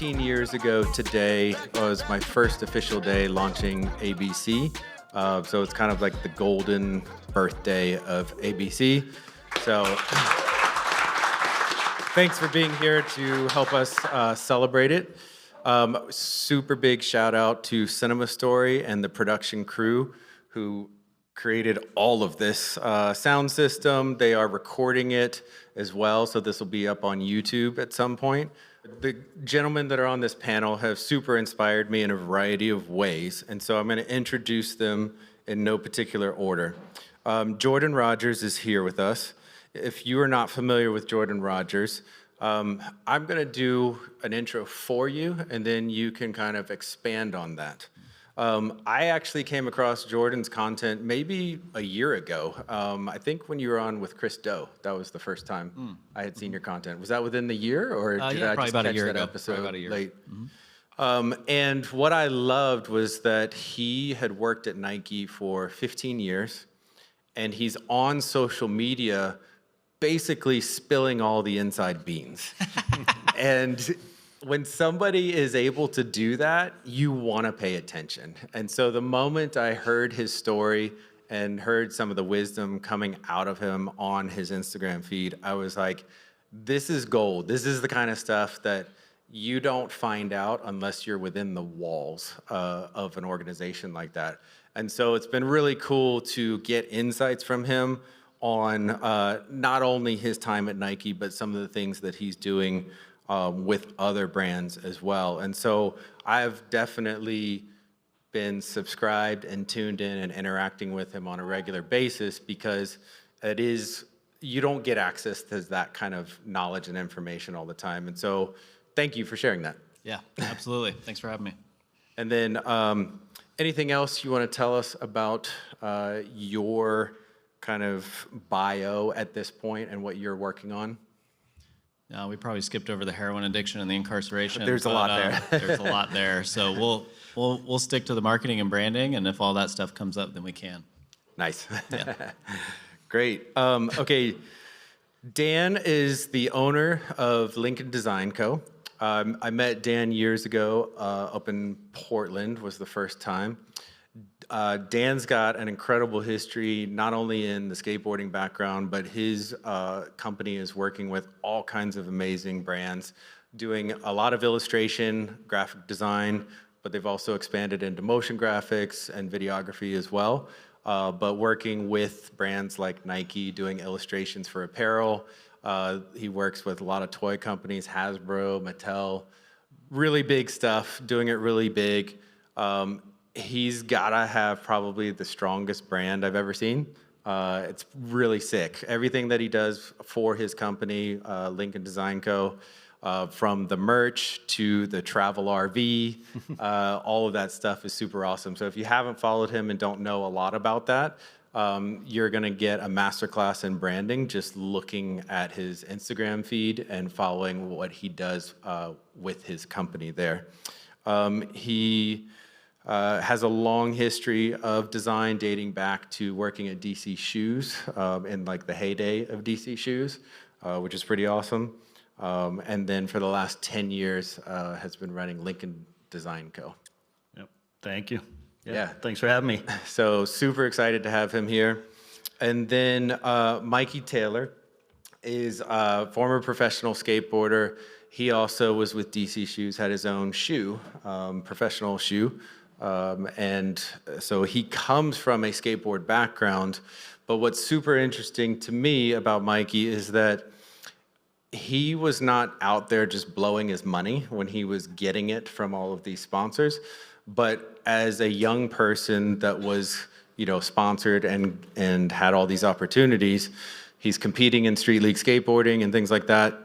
15 years ago today was my first official day launching ABC. So it's kind of like the golden birthday of ABC. So thanks for being here to help us celebrate it. Super big shout out to Cinema Story and the production crew who created all of this sound system. They are recording it as well, so this will be up on YouTube at some point. The gentlemen that are on this panel have super inspired me in a variety of ways, and so I'm going to introduce them in no particular order. Jordan Rogers is here with us. If you are not familiar with Jordan Rogers, I'm going to do an intro for you, and then you can kind of expand on that. I actually came across Jordan's content maybe a year ago. I think when you were on with Chris Doe, that was the first time I had seen your content. Was that within the year, or did I just catch that episode late? And what I loved was that he had worked at Nike for 15 years, and he's on social media basically spilling all the inside beans. And when somebody is able to do that, you want to pay attention. And so the moment I heard his story and heard some of the wisdom coming out of him on his Instagram feed, I was like, this is gold. This is the kind of stuff that you don't find out unless you're within the walls of an organization like that. And so it's been really cool to get insights from him on not only his time at Nike, but some of the things that he's doing with other brands as well. And so I've definitely been subscribed and tuned in and interacting with him on a regular basis because you don't get access to that kind of knowledge and information all the time. And so thank you for sharing that. Yeah, absolutely. Thanks for having me. And then anything else you want to tell us about your kind of bio at this point and what you're working on? We probably skipped over the heroin addiction and the incarceration. There's a lot there. There's a lot there. So we'll stick to the marketing and branding, and if all that stuff comes up, then we can. Nice. Yeah. Great. Okay, Dan is the owner of Lincoln Design Co. I met Dan years ago up in Portland, was the first time. Dan's got an incredible history, not only in the skateboarding background, but his company is working with all kinds of amazing brands, doing a lot of illustration, graphic design, but they've also expanded into motion graphics and videography as well. But working with brands like Nike, doing illustrations for apparel. He works with a lot of toy companies, Hasbro, Mattel, really big stuff, doing it really big. He's gotta have probably the strongest brand I've ever seen. It's really sick. Everything that he does for his company, Lincoln Design Co., from the merch to the travel RV, all of that stuff is super awesome. So if you haven't followed him and don't know a lot about that, you're gonna get a masterclass in branding just looking at his Instagram feed and following what he does with his company there. He has a long history of design dating back to working at DC Shoes in like the heyday of DC Shoes, which is pretty awesome. And then for the last 10 years has been running Lincoln Design Co. Yep. Thank you. Yeah. Thanks for having me. So super excited to have him here. And then Mikey Taylor is a former professional skateboarder. He also was with DC Shoes, had his own shoe, professional shoe. And so he comes from a skateboard background, but what's super interesting to me about Mikey is that he was not out there just blowing his money when he was getting it from all of these sponsors, but as a young person that was, sponsored and had all these opportunities, he's competing in street league skateboarding and things like that.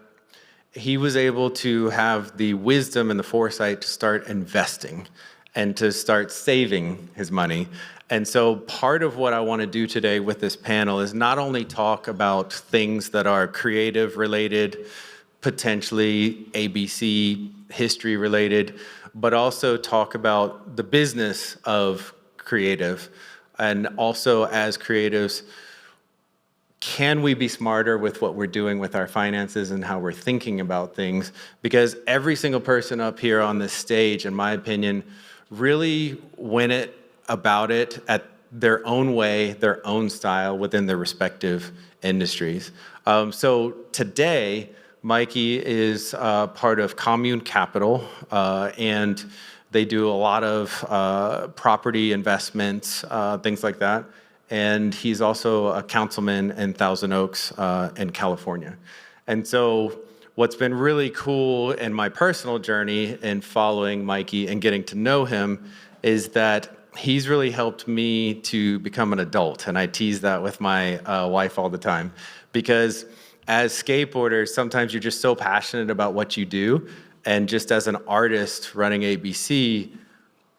He was able to have the wisdom and the foresight to start investing and to start saving his money. And so part of what I want to do today with this panel is not only talk about things that are creative related, potentially ABC history related, but also talk about the business of creative. And also as creatives, can we be smarter with what we're doing with our finances and how we're thinking about things? Because every single person up here on this stage, in my opinion, really went about it at their own way, their own style within their respective industries. So today, Mikey is part of Commune Capital, and they do a lot of property investments, things like that. And he's also a councilman in Thousand Oaks in California. And so what's been really cool in my personal journey in following Mikey and getting to know him is that he's really helped me to become an adult. And I tease that with my wife all the time, because as skateboarders, sometimes you're just so passionate about what you do. And just as an artist running ABC,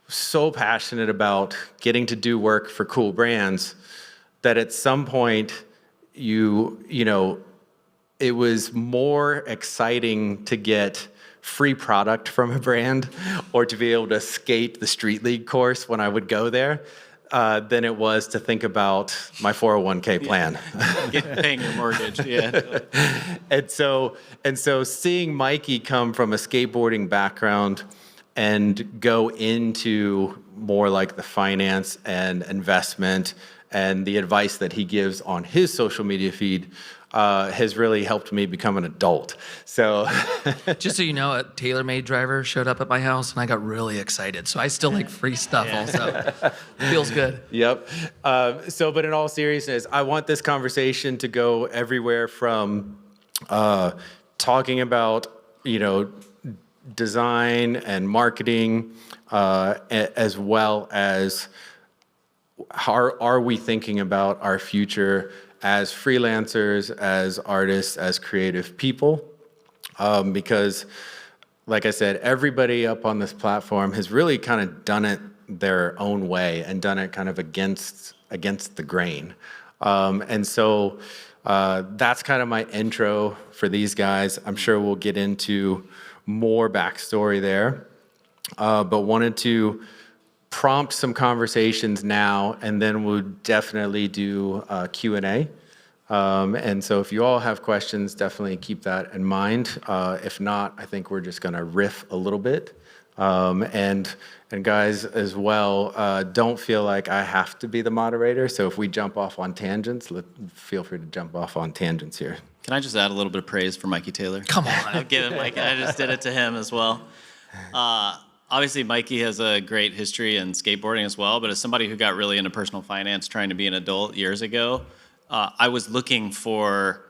so passionate about getting to do work for cool brands that at some point you know, it was more exciting to get free product from a brand or to be able to skate the Street League course when I would go there than it was to think about my 401k plan. Paying your mortgage, yeah. And so seeing Mikey come from a skateboarding background and go into more like the finance and investment and the advice that he gives on his social media feed has really helped me become an adult. So Just so you know, a TaylorMade driver showed up at my house, and I got really excited. So I still like free stuff also. Feels good. Yep. But in all seriousness, I want this conversation to go everywhere from talking about, design and marketing, as well as how are we thinking about our future as freelancers, as artists, as creative people. Because, like I said, everybody up on this platform has really kind of done it their own way and done it kind of against the grain. That's kind of my intro for these guys. I'm sure we'll get into more backstory there, but wanted to prompt some conversations now, and then we'll definitely do Q&A. And so if you all have questions, definitely keep that in mind. If not, I think we're just gonna riff a little bit. And guys as well, don't feel like I have to be the moderator. So if we jump off on tangents, feel free to jump off on tangents here. Can I just add a little bit of praise for Mikey Taylor? Come on. I'll give him, I just did it to him as well. Obviously, Mikey has a great history in skateboarding as well, but as somebody who got really into personal finance trying to be an adult years ago, I was looking for,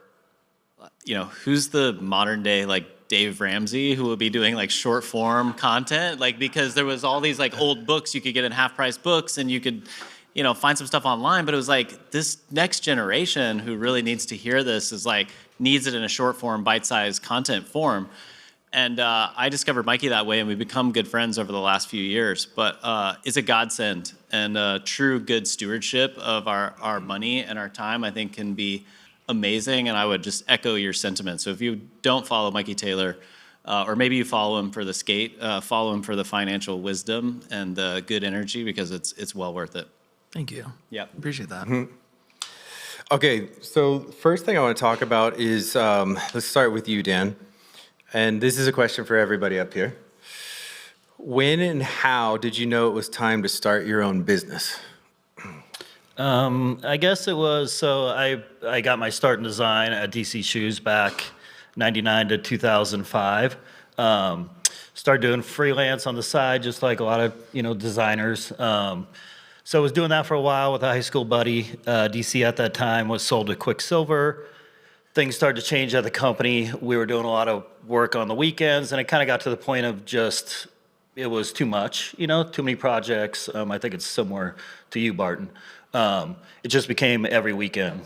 who's the modern day, Dave Ramsey, who will be doing short form content, because there was all these old books you could get in half price books, and you could, find some stuff online, but it was this next generation who really needs to hear this is needs it in a short form, bite-sized content form. And I discovered Mikey that way, and we've become good friends over the last few years. But it's a godsend, and true good stewardship of our money and our time, I think, can be amazing. And I would just echo your sentiment. So if you don't follow Mikey Taylor, or maybe you follow him for the skate, follow him for the financial wisdom and the good energy, because it's well worth it. Thank you. Yeah, Appreciate that. Mm-hmm. Okay, so first thing I want to talk about is, let's start with you, Dan. And this is a question for everybody up here. When and how did you know it was time to start your own business? I guess it was, so I got my start in design at DC Shoes back 99 to 2005. Started doing freelance on the side, just like a lot of, designers. So I was doing that for a while with a high school buddy. DC at that time was sold to Quicksilver. Things started to change at the company. We were doing a lot of work on the weekends, and it kind of got to the point of just, it was too much, too many projects. I think it's similar to you, Barton. It just became every weekend,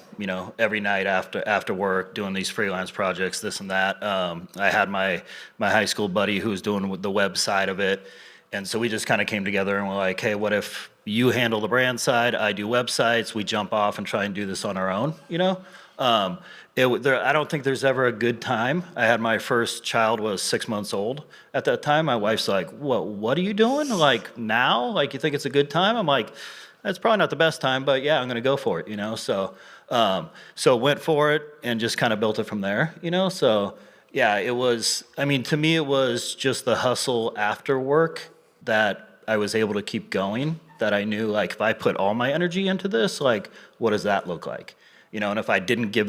every night after work, doing these freelance projects, this and that. I had my high school buddy who was doing the web side of it, and so we just kind of came together and we're like, hey, what if you handle the brand side, I do websites, we jump off and try and do this on our own, I don't think there's ever a good time. I had my first child was 6 months old at that time. My wife's like, what are you doing? Now? You think it's a good time? I'm like, that's probably not the best time, but yeah, I'm going to go for it, So So went for it and just kind of built it from there, So yeah, it was, I mean, to me, it was just the hustle after work that I was able to keep going, that I knew, like, if I put all my energy into this, like, what does that look like? And if I didn't give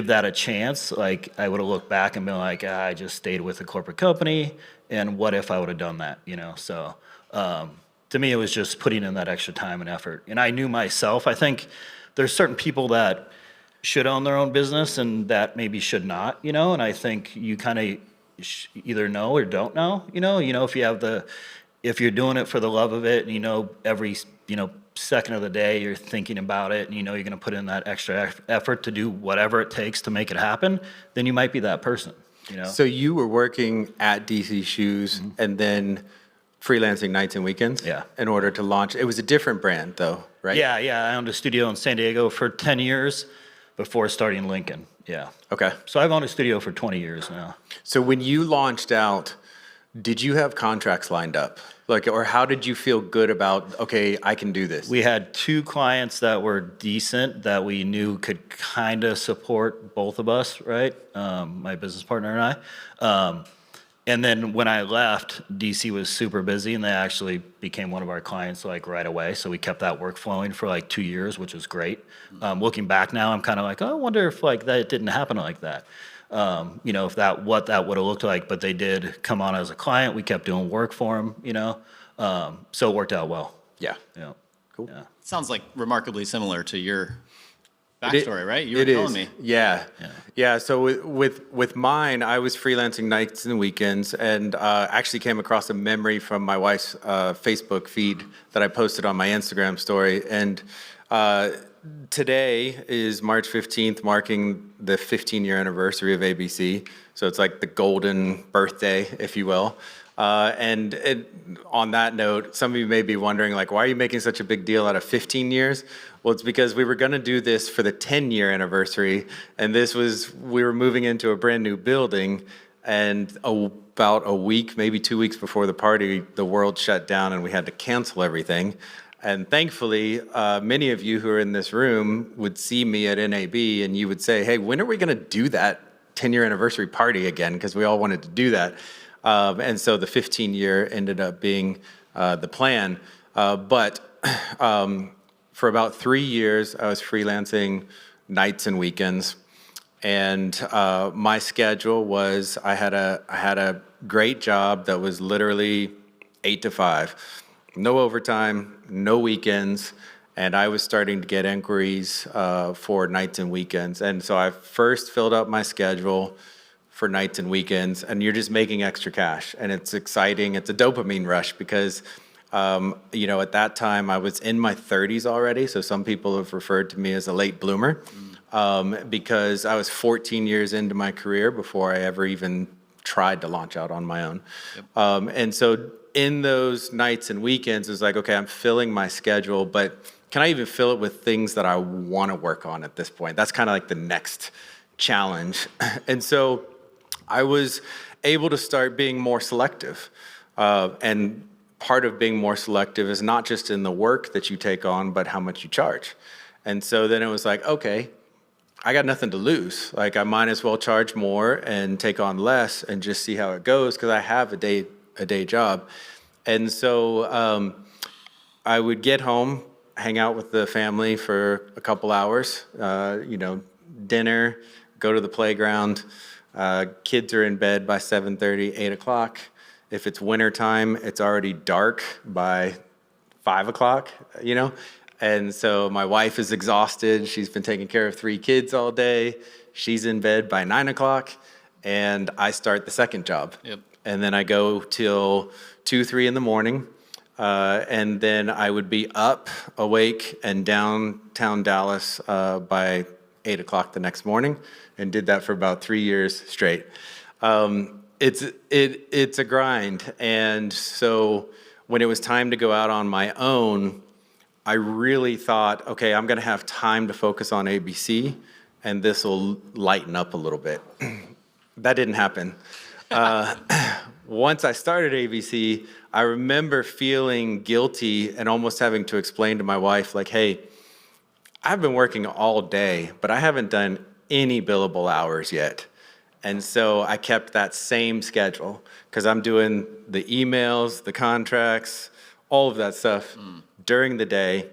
that a chance, like, I would have looked back and been like, I just stayed with a corporate company, and what if I would have done that? So to me, it was just putting in that extra time and effort. And I knew myself. I think there's certain people that should own their own business and that maybe should not, And I think you kind of either know or don't know, if you're doing it for the love of it, and every second of the day you're thinking about it, and you're going to put in that extra effort to do whatever it takes to make it happen, then you might be that person. So you were working at DC Shoes and then freelancing nights and weekends? Yeah. In order to launch. It was a different brand though, right? Yeah. I owned a studio in San Diego for 10 years before starting Lincoln. Yeah. Okay. So I've owned a studio for 20 years now. So when you launched out, did you have contracts lined up? Or how did you feel good about, okay, I can do this? We had 2 clients that were decent, that we knew could kind of support both of us, right? My business partner and I. And then when I left, DC was super busy, and they actually became one of our clients right away. So we kept that work flowing for 2 years, which was great. Looking back now, I'm kind of like, I wonder if that didn't happen like that. What that would have looked like, but they did come on as a client. We kept doing work for them, so it worked out well. Yeah. Yeah. Cool. Yeah. Sounds like remarkably similar to your backstory, right? You were It telling is. me. Yeah. So with mine, I was freelancing nights and weekends, and actually came across a memory from my wife's Facebook feed that I posted on my Instagram story. And today is March 15th, marking the 15-year anniversary of ABC. So it's like the golden birthday, if you will. On that note, some of you may be wondering, why are you making such a big deal out of 15 years? Well, it's because we were going to do this for the 10-year anniversary, and we were moving into a brand new building, and about a week, maybe 2 weeks before the party, the world shut down and we had to cancel everything. And thankfully, many of you who are in this room would see me at NAB, and you would say, hey, when are we going to do that 10-year anniversary party again? Because we all wanted to do that. And so the 15-year ended up being the plan. But for about 3 years, I was freelancing nights and weekends. And my schedule was, I had a great job that was literally 8 to 5. No overtime, no weekends. And I was starting to get inquiries for nights and weekends. And so I first filled up my schedule for nights and weekends, and you're just making extra cash. And it's exciting. It's a dopamine rush because, at that time I was in my 30s already. So some people have referred to me as a late bloomer because I was 14 years into my career before I ever even tried to launch out on my own. Yep. And so in those nights and weekends, it was like, okay, I'm filling my schedule, but can I even fill it with things that I want to work on at this point? That's kind of like the next challenge. And so I was able to start being more selective. And part of being more selective is not just in the work that you take on, but how much you charge. And so then it was like, okay, I got nothing to lose. I might as well charge more and take on less and just see how it goes, because I have a day job. And so I would get home, hang out with the family for a couple hours, dinner, go to the playground. Kids are in bed by 7:30, 8 o'clock. If it's wintertime, it's already dark by 5 o'clock, And so my wife is exhausted. She's been taking care of 3 kids all day. She's in bed by 9 o'clock, and I start the second job. Yep. And then I go till 2, 3 in the morning. And then I would be up, awake, and downtown Dallas by 8 o'clock the next morning, and did that for about 3 years straight. It's a grind. And so when it was time to go out on my own, I really thought, okay, I'm going to have time to focus on ABC, and this will lighten up a little bit. That didn't happen. Once I started ABC, I remember feeling guilty and almost having to explain to my wife, hey, I've been working all day, but I haven't done any billable hours yet. And so I kept that same schedule because I'm doing the emails, the contracts, all of that stuff during the day,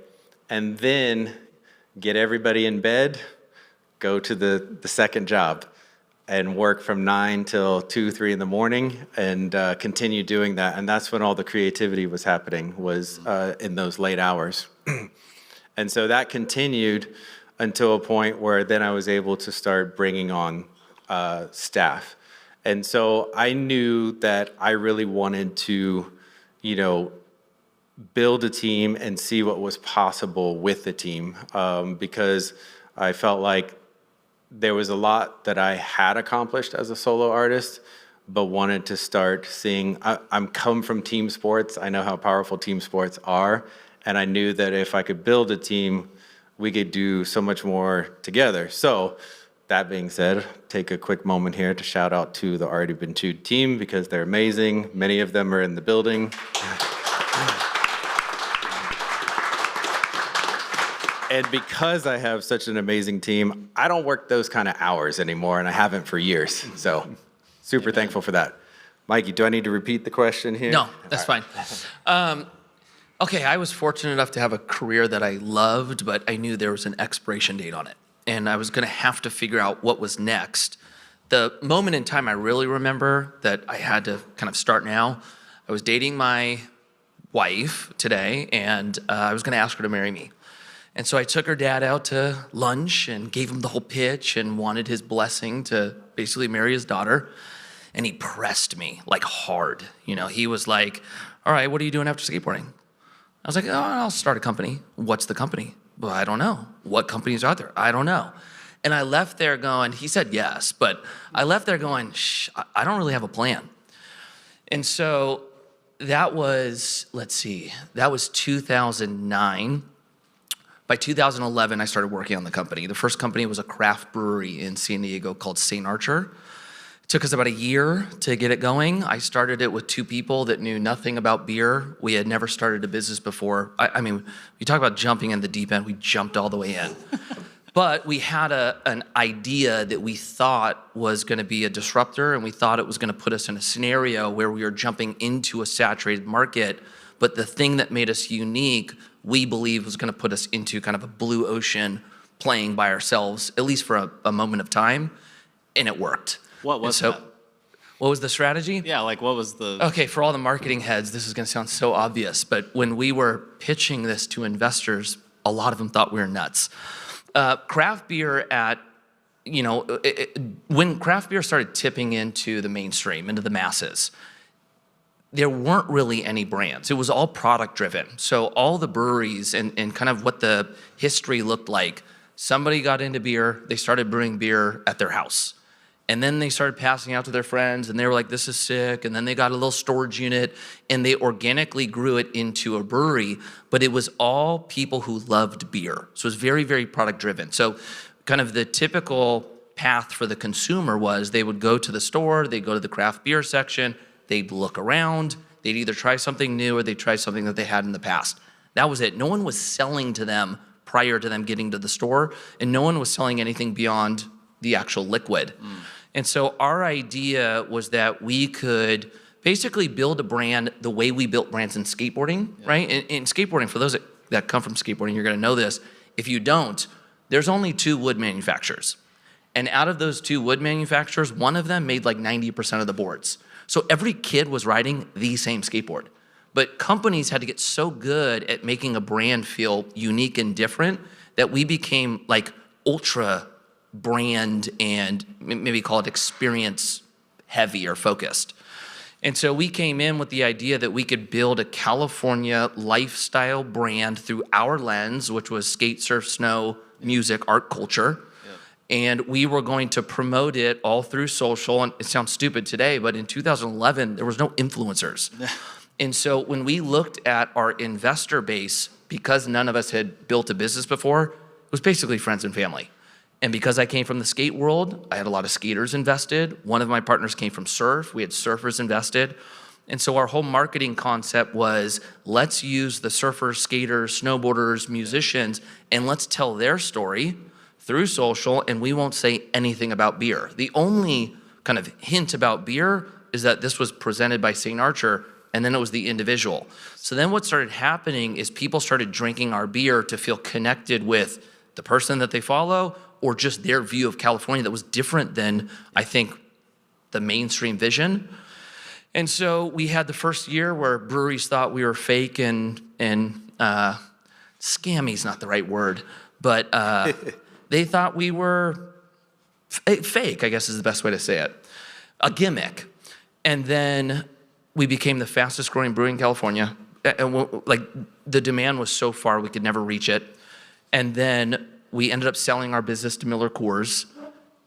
and then get everybody in bed, go to the second job, and work from 9 till 2, 3 in the morning, and continue doing that. And that's when all the creativity was happening, was in those late hours. And so that continued until a point where then I was able to start bringing on staff. And so I knew that I really wanted to, build a team and see what was possible with the team, because I felt like there was a lot that I had accomplished as a solo artist, but wanted to start seeing. I'm come from team sports. I know how powerful team sports are, and I knew that if I could build a team, we could do so much more together. So that being said, take a quick moment here to shout out to the Already Been Chewed team because they're amazing. Many of them are in the building. And because I have such an amazing team, I don't work those kind of hours anymore, and I haven't for years. So super thankful for that. Mikey, do I need to repeat the question here? No, that's fine. Okay, I was fortunate enough to have a career that I loved, but I knew there was an expiration date on it. And I was gonna have to figure out what was next. The moment in time I really remember that I had to kind of start now, I was dating my wife today, and I was gonna ask her to marry me. And so I took her dad out to lunch and gave him the whole pitch and wanted his blessing to basically marry his daughter. And he pressed me like hard. He was like, all right, what are you doing after skateboarding? I was like, oh, I'll start a company. What's the company? Well, I don't know. What companies are there? I don't know. And I left there going, he said yes, but I left there going, I don't really have a plan. And so that was, that was 2009. By 2011, I started working on the company. The first company was a craft brewery in San Diego called St. Archer. It took us about a year to get it going. I started it with 2 people that knew nothing about beer. We had never started a business before. I mean, you talk about jumping in the deep end, we jumped all the way in. But we had an idea that we thought was gonna be a disruptor, and we thought it was gonna put us in a scenario where we were jumping into a saturated market. But the thing that made us unique, we believe, was gonna put us into kind of a blue ocean playing by ourselves, at least for a moment of time, and it worked. What was that? What was the strategy? Yeah, like what was the... Okay, for all the marketing heads, this is gonna sound so obvious, but when we were pitching this to investors, a lot of them thought we were nuts. Craft beer when craft beer started tipping into the mainstream, into the masses, there weren't really any brands. It was all product driven. So all the breweries and kind of what the history looked like, somebody got into beer, they started brewing beer at their house. And then they started passing out to their friends, and they were like, this is sick. And then they got a little storage unit, and they organically grew it into a brewery, but it was all people who loved beer. So it was very, very product driven. So kind of the typical path for the consumer was they would go to the store, they'd go to the craft beer section, they'd look around, they'd either try something new or they'd try something that they had in the past. That was it. No one was selling to them prior to them getting to the store, and no one was selling anything beyond the actual liquid. And so our idea was that we could basically build a brand the way we built brands in skateboarding, right? In skateboarding, for those that come from skateboarding, you're gonna know this. If you don't, there's only 2 wood manufacturers. And out of those 2 wood manufacturers, one of them made like 90% of the boards. So every kid was riding the same skateboard. But companies had to get so good at making a brand feel unique and different that we became like ultra brand and maybe call it experience heavy or focused. And so we came in with the idea that we could build a California lifestyle brand through our lens, which was skate, surf, snow, music, art, culture. And we were going to promote it all through social. And it sounds stupid today, but in 2011, there was no influencers. And so when we looked at our investor base, because none of us had built a business before, it was basically friends and family. And because I came from the skate world, I had a lot of skaters invested. One of my partners came from surf. We had surfers invested. And so our whole marketing concept was, let's use the surfers, skaters, snowboarders, musicians, and let's tell their story through social, and we won't say anything about beer. The only kind of hint about beer is that this was presented by St. Archer, and then it was the individual. So then what started happening is people started drinking our beer to feel connected with the person that they follow, or just their view of California that was different than, I think, the mainstream vision. And so we had the first year where breweries thought we were fake and scammy is not the right word, but they thought we were fake, I guess is the best way to say it, a gimmick. And then we became the fastest growing brewery in California. Like the demand was so far we could never reach it. And then we ended up selling our business to Miller Coors.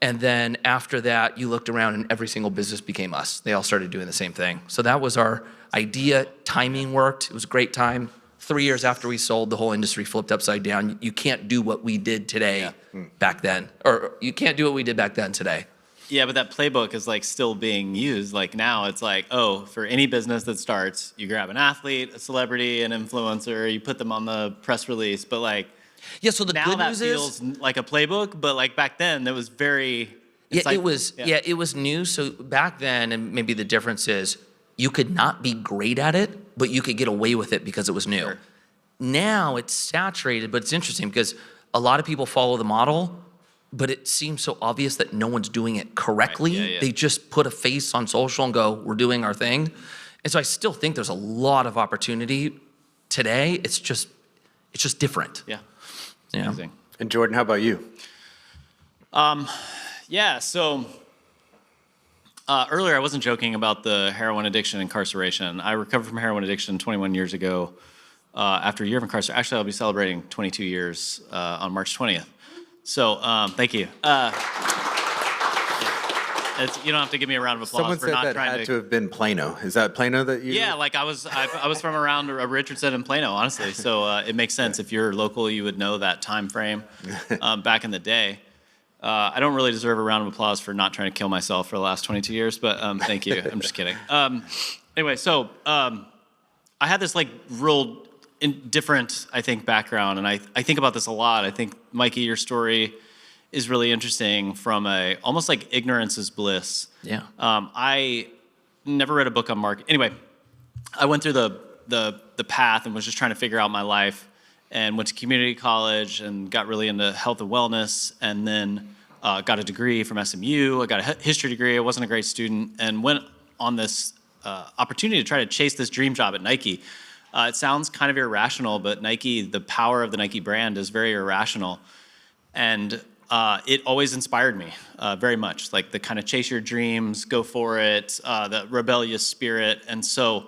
And then after that, you looked around and every single business became us. They all started doing the same thing. So that was our idea. Timing worked. It was a great time. 3 years after we sold, the whole industry flipped upside down. You can't do what we did today back then. Or you can't do what we did back then today. Yeah, but that playbook is like still being used. Like now it's like, oh, for any business that starts, you grab an athlete, a celebrity, an influencer, you put them on the press release. But like, yeah, so the now good that news feels is, like a playbook, but like back then that was very it was new. So back then, and maybe the difference is you could not be great at it, but you could get away with it because it was new. Sure. Now it's saturated, but it's interesting because a lot of people follow the model, but it seems so obvious that no one's doing it correctly. Right. Yeah. They just put a face on social and go, we're doing our thing. And so I still think there's a lot of opportunity today. It's just different. Yeah. Yeah. Amazing. And Jordan, how about you? So earlier I wasn't joking about the heroin addiction incarceration. I recovered from heroin addiction 21 years ago after a year of incarceration. Actually, I'll be celebrating 22 years on March 20th. So thank you. You don't have to give me a round of applause Someone for said not that trying had to have been Plano. Is that Plano that you? Yeah, like I was from around Richardson and Plano, honestly. So it makes sense. If you're local, you would know that time frame back in the day. I don't really deserve a round of applause for not trying to kill myself for the last 22 years, but thank you. I'm just kidding. Anyway, so I had this like real different, I think, background, and I think about this a lot. I think, Mikey, your story is really interesting from a almost like ignorance is bliss. Yeah. I never read a book on marketing. Anyway, I went through the path and was just trying to figure out my life, and went to community college and got really into health and wellness, and then got a degree from SMU. I got a history degree. I wasn't a great student, and went on this opportunity to try to chase this dream job at Nike. It sounds kind of irrational, but Nike, the power of the Nike brand is very irrational. And it always inspired me very much, like the kind of chase your dreams, go for it, the rebellious spirit. And so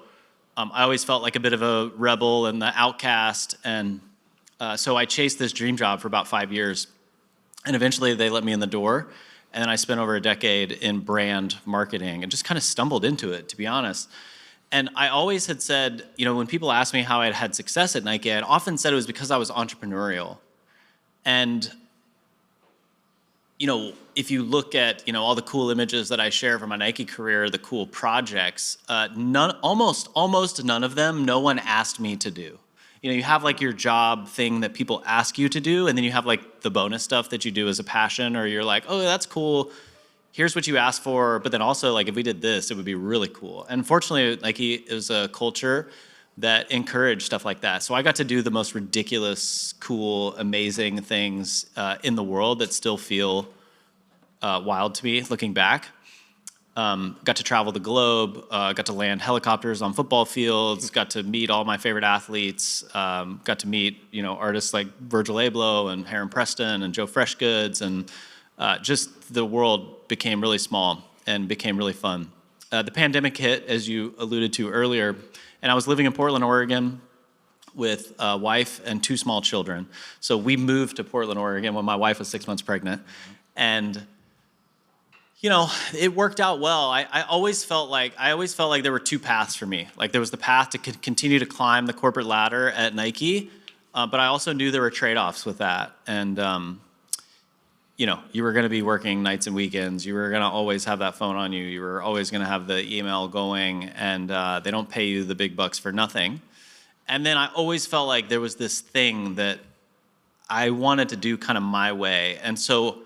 I always felt like a bit of a rebel and the outcast. And so I chased this dream job for about 5 years. And eventually they let me in the door. And then I spent over a decade in brand marketing and just kind of stumbled into it, to be honest. And I always had said, when people asked me how I had had success at Nike, I had often said it was because I was entrepreneurial. And if you look at, all the cool images that I share from my Nike career, the cool projects, almost none of them, no one asked me to do. You have like your job thing that people ask you to do, and then you have like the bonus stuff that you do as a passion, or you're like, oh, that's cool. Here's what you asked for, but then also like if we did this, it would be really cool. And fortunately, Nike is a culture that encouraged stuff like that. So I got to do the most ridiculous, cool, amazing things in the world that still feel wild to me looking back. Got to travel the globe, got to land helicopters on football fields, got to meet all my favorite athletes, got to meet artists like Virgil Abloh and Heron Preston and Joe Freshgoods, and just the world became really small and became really fun. The pandemic hit, as you alluded to earlier, and I was living in Portland, Oregon with a wife and 2 small children. So we moved to Portland, Oregon when my wife was 6 months pregnant. And it worked out well. I always felt like there were 2 paths for me. Like there was the path to continue to climb the corporate ladder at Nike, but I also knew there were trade-offs with that. And you were going to be working nights and weekends. You were going to always have that phone on you. You were always going to have the email going, and they don't pay you the big bucks for nothing. And then I always felt like there was this thing that I wanted to do kind of my way. And so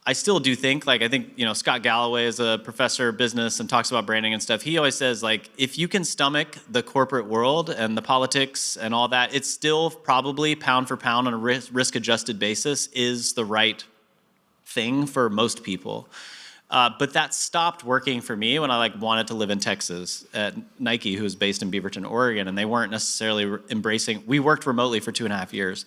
I still do think, like, I think, Scott Galloway is a professor of business and talks about branding and stuff. He always says, like, if you can stomach the corporate world and the politics and all that, it's still probably pound for pound on a risk-adjusted basis is the right thing for most people. But that stopped working for me when I wanted to live in Texas at Nike, who's based in Beaverton, Oregon, and they weren't necessarily embracing. We worked remotely for 2.5 years.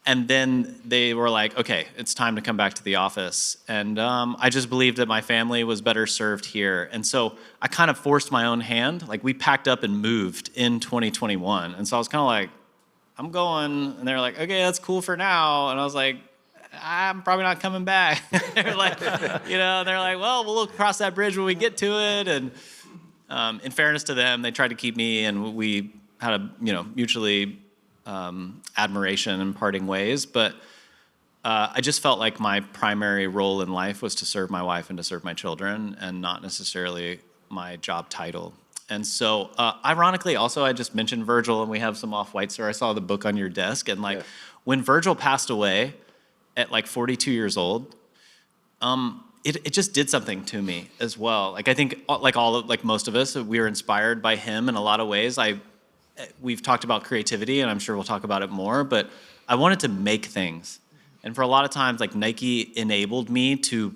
And then they were like, okay, it's time to come back to the office. And I just believed that my family was better served here. And so I kind of forced my own hand. Like, we packed up and moved in 2021. And so I was kind of like, I'm going. And they were like, okay, that's cool for now. And I was like, I'm probably not coming back. They're like, they're like, well, we'll cross that bridge when we get to it. And in fairness to them, they tried to keep me, and we had a, mutually admiration and parting ways. But I just felt like my primary role in life was to serve my wife and to serve my children, and not necessarily my job title. And so, ironically, also, I just mentioned Virgil, and we have some Off-White, sir. I saw the book on your desk, and when Virgil passed away at 42 years old, it just did something to me as well. Like, I think, most of us, we were inspired by him in a lot of ways. We've talked about creativity, and I'm sure we'll talk about it more, but I wanted to make things. And for a lot of times, Nike enabled me to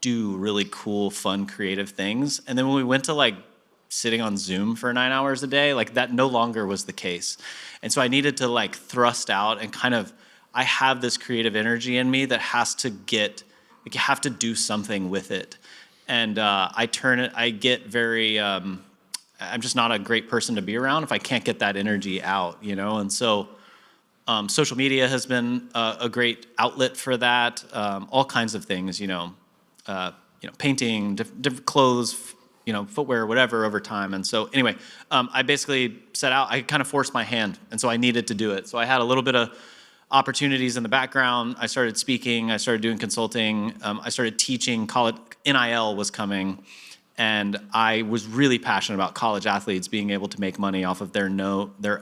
do really cool, fun, creative things. And then when we went to sitting on Zoom for 9 hours a day, that no longer was the case. And so I needed to thrust out and kind of, I have this creative energy in me that has to get, you have to do something with it. And I get very, I'm just not a great person to be around if I can't get that energy out, And so social media has been a great outlet for that. All kinds of things, painting, different clothes, footwear, whatever, over time. And so anyway, I basically set out. I kind of forced my hand, and so I needed to do it. So I had a little bit of opportunities in the background. I started speaking. I started doing consulting. I started teaching. College NIL was coming. And I was really passionate about college athletes being able to make money off of their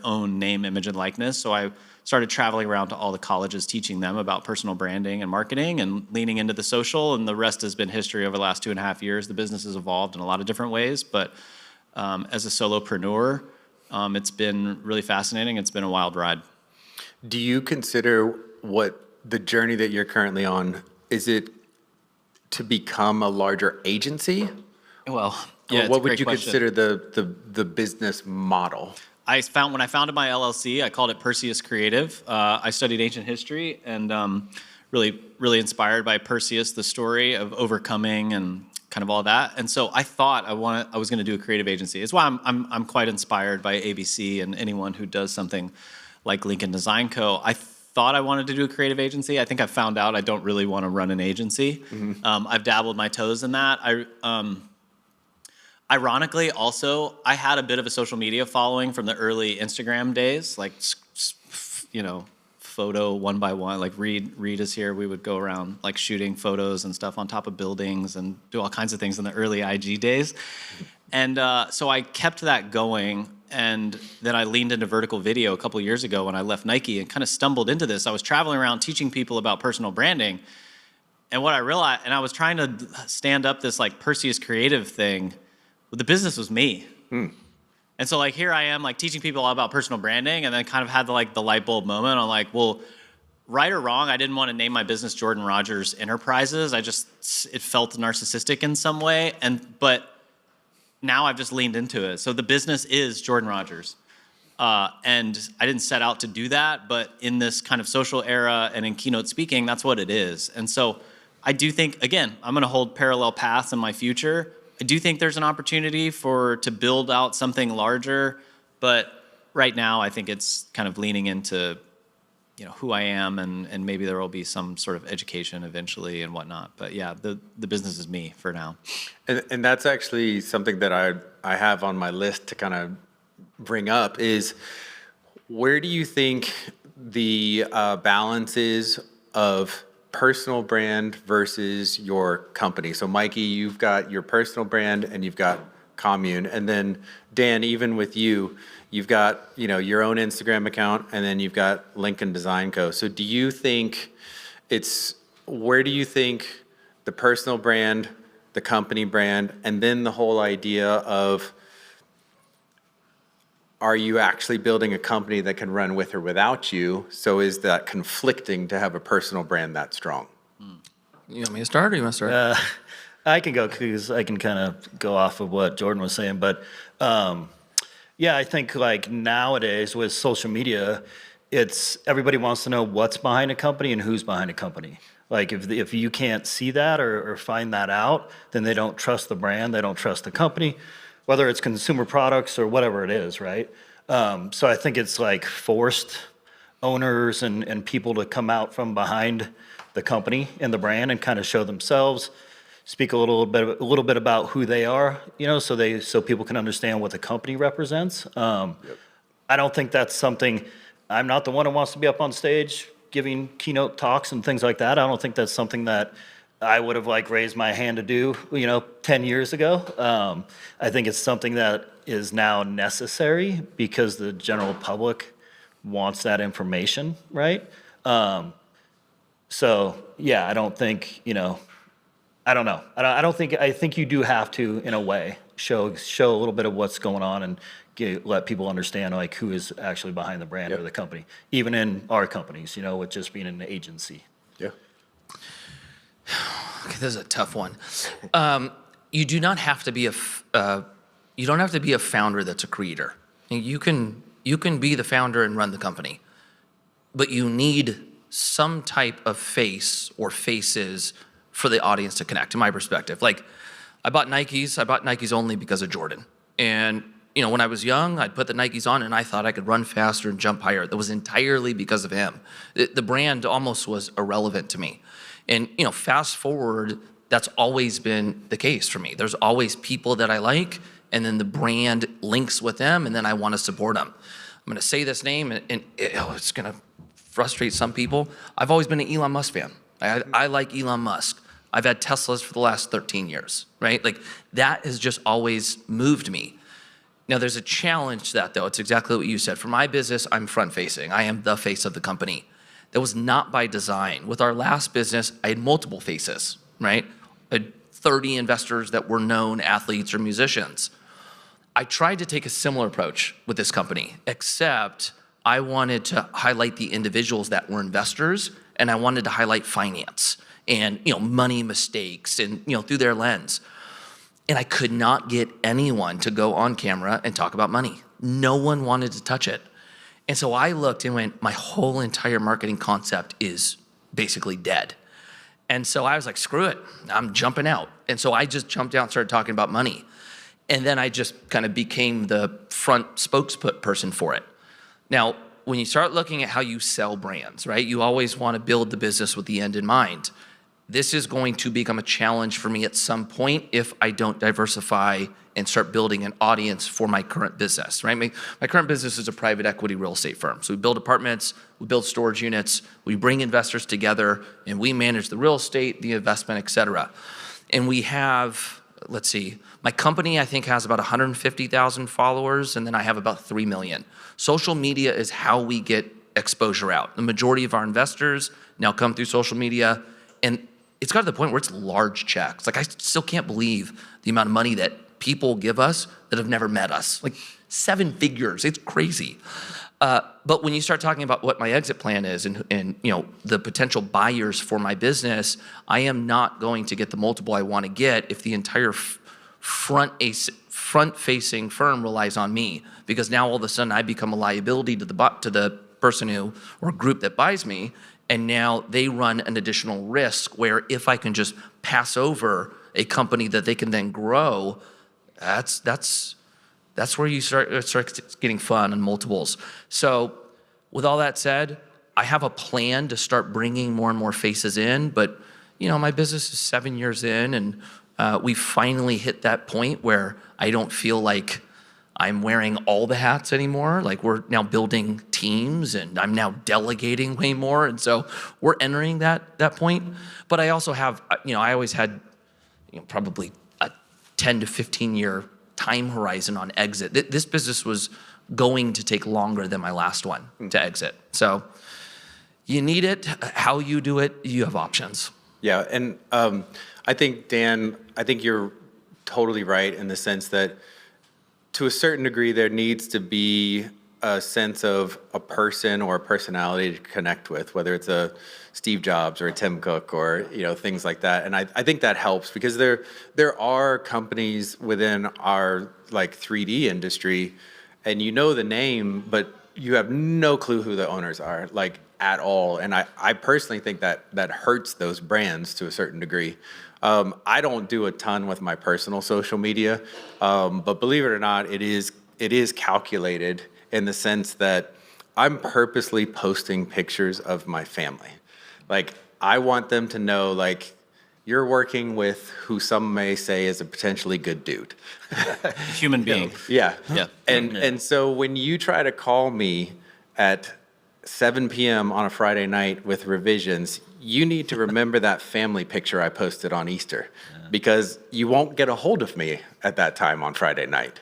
own name, image, and likeness. So I started traveling around to all the colleges, teaching them about personal branding and marketing, and leaning into the social. And the rest has been history over the last 2.5 years. The business has evolved in a lot of different ways. But as a solopreneur, it's been really fascinating. It's been a wild ride. Do you consider what the journey that you're currently on, is it to become a larger agency? Well, yeah, what would you consider the business model? When I founded my LLC, I called it Perseus Creative. I studied ancient history, and really inspired by Perseus, the story of overcoming and kind of all that. And so I thought I was going to do a creative agency. It's why I'm quite inspired by ABC and anyone who does something like Lincoln Design Co. I thought I wanted to do a creative agency. I think I found out I don't really want to run an agency. Mm-hmm. I've dabbled my toes in that. Ironically, also, I had a bit of a social media following from the early Instagram days, photo one by one. Reed is here. We would go around shooting photos and stuff on top of buildings and do all kinds of things in the early IG days. And so I kept that going, and then I leaned into vertical video a couple years ago when I left Nike and kind of stumbled into this. I was traveling around teaching people about personal branding, and what I realized, and I was trying to stand up this Perseus Creative thing. The business was me. And so here I am teaching people all about personal branding, and then kind of had the light bulb moment on well, right or wrong, I didn't want to name my business Jordan Rogers Enterprises. It felt narcissistic in some way, but now I've just leaned into it. So the business is Jordan Rogers. And I didn't set out to do that, but in this kind of social era and in keynote speaking, that's what it is. And so I do think, again, I'm going to hold parallel paths in my future. I do think there's an opportunity to build out something larger, but right now I think it's kind of leaning into, who I am, and maybe there will be some sort of education eventually and whatnot. But yeah, the business is me for now. And that's actually something that I have on my list to kind of bring up is, where do you think the balance is of personal brand versus your company. So Mikey, you've got your personal brand and you've got Commune. And then Dan, even with you, you've got, your own Instagram account and then you've got Lincoln Design Co. So do you think where do you think the personal brand, the company brand, and then the whole idea of, are you actually building a company that can run with or without you? So is that conflicting to have a personal brand that strong? You want me to start or you want to start? I can go because I can kind of go off of what Jordan was saying, but yeah, I think like nowadays with social media, it's everybody wants to know what's behind a company and who's behind a company. Like if you can't see that or find that out, then they don't trust the brand, they don't trust the company, whether it's consumer products or whatever it is, right? So I think it's like forced owners and people to come out from behind the company and the brand and kind of show themselves, speak a little bit about who they are, so people can understand what the company represents. I don't think that's something. I'm not the one who wants to be up on stage giving keynote talks and things like that. I don't think that's something that I would have raised my hand to do, 10 years ago. I think it's something that is now necessary because the general public wants that information, right? So yeah, I don't think, I don't know. I think you do have to, in a way, show a little bit of what's going on and let people understand who is actually behind the brand or the company, even in our companies, with just being an agency. Yeah. Okay, this is a tough one. You do not have to be you don't have to be a founder that's a creator. You can be the founder and run the company, but you need some type of face or faces for the audience to connect, in my perspective. Like, I bought Nikes only because of Jordan. And, when I was young, I'd put the Nikes on and I thought I could run faster and jump higher. That was entirely because of him. The brand almost was irrelevant to me. And, fast forward, that's always been the case for me. There's always people that I like, and then the brand links with them, and then I want to support them. I'm going to say this name, and it's going to frustrate some people. I've always been an Elon Musk fan. I like Elon Musk. I've had Teslas for the last 13 years, right? That has just always moved me. Now, there's a challenge to that, though. It's exactly what you said. For my business, I'm front-facing. I am the face of the company. That was not by design. With our last business, I had multiple faces, right? I had 30 investors that were known athletes or musicians. I tried to take a similar approach with this company, except I wanted to highlight the individuals that were investors, and I wanted to highlight finance and money mistakes and through their lens. And I could not get anyone to go on camera and talk about money. No one wanted to touch it. And so I looked and went, my whole entire marketing concept is basically dead. And so I was like, screw it, I'm jumping out. And so I just jumped out and started talking about money. And then I just kind of became the front spokesperson for it. Now, when you start looking at how you sell brands, right, you always want to build the business with the end in mind. This is going to become a challenge for me at some point if I don't diversify and start building an audience for my current business, right? My current business is a private equity real estate firm. So we build apartments, we build storage units, we bring investors together, and we manage the real estate, the investment, et cetera. And we have, let's see, my company I think has about 150,000 followers, and then I have about 3 million. Social media is how we get exposure out. The majority of our investors now come through social media, and it's got to the point where it's large checks. I still can't believe the amount of money that people give us that have never met us. 7 figures, it's crazy. But when you start talking about what my exit plan is and the potential buyers for my business, I am not going to get the multiple I want to get if the entire front-facing firm relies on me, because now all of a sudden I become a liability to the person who or group that buys me. And now they run an additional risk where if I can just pass over a company that they can then grow, that's where you start getting fun and multiples. So with all that said, I have a plan to start bringing more and more faces in, but my business is 7 years in, and we finally hit that point where I don't feel like I'm wearing all the hats anymore. Like we're now building teams and I'm now delegating way more. And so we're entering that point. But I also have, I always had, probably a 10 to 15 year time horizon on exit. This business was going to take longer than my last one to exit. So you need it. How you do it, you have options. Yeah, and I think, Dan, you're totally right in the sense that to a certain degree, there needs to be a sense of a person or a personality to connect with, whether it's a Steve Jobs or a Tim Cook or things like that. And I think that helps because there are companies within our like 3D industry, and the name, but you have no clue who the owners are, like at all. And I personally think that hurts those brands to a certain degree. I don't do a ton with my personal social media, but believe it or not, it is calculated in the sense that I'm purposely posting pictures of my family. Like, I want them to know, like, you're working with who some may say is a potentially good dude. Human being. Yeah. Yeah. And so when you try to call me at 7 p.m. on a Friday night with revisions, you need to remember that family picture I posted on Easter, because you won't get a hold of me at that time on Friday night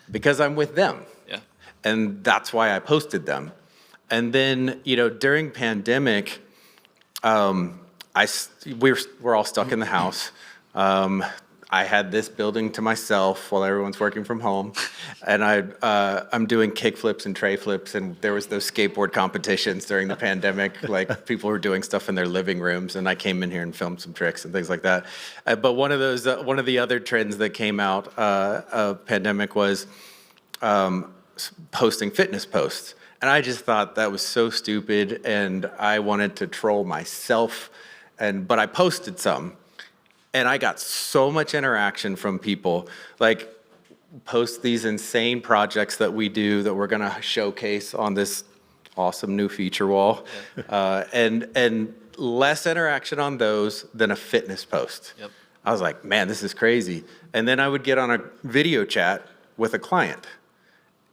because I'm with them. Yeah. And that's why I posted them. And then, during pandemic, we're all stuck in the house. I had this building to myself while everyone's working from home, and I'm doing kick flips and tray flips, and there was those skateboard competitions during the pandemic. Like, people were doing stuff in their living rooms, and I came in here and filmed some tricks and things like that. But one of the other trends that came out of pandemic was posting fitness posts, and I just thought that was so stupid, and I wanted to troll myself, but I posted some. And I got so much interaction from people, like, post these insane projects that we do that we're gonna showcase on this awesome new feature wall. And less interaction on those than a fitness post. Yep. I was like, man, this is crazy. And then I would get on a video chat with a client.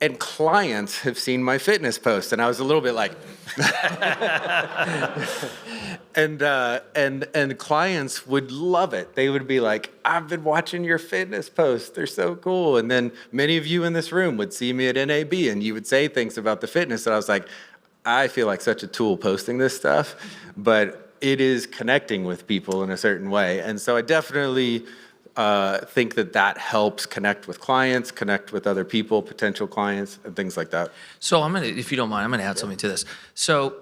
And clients have seen my fitness post, and I was a little bit like, and clients would love it. They would be like, I've been watching your fitness posts. They're so cool. And then many of you in this room would see me at NAB, and you would say things about the fitness. And I was like, I feel like such a tool posting this stuff, but it is connecting with people in a certain way. And so I definitely think that helps connect with clients, connect with other people, potential clients, and things like that. So if you don't mind, I'm gonna add something to this. So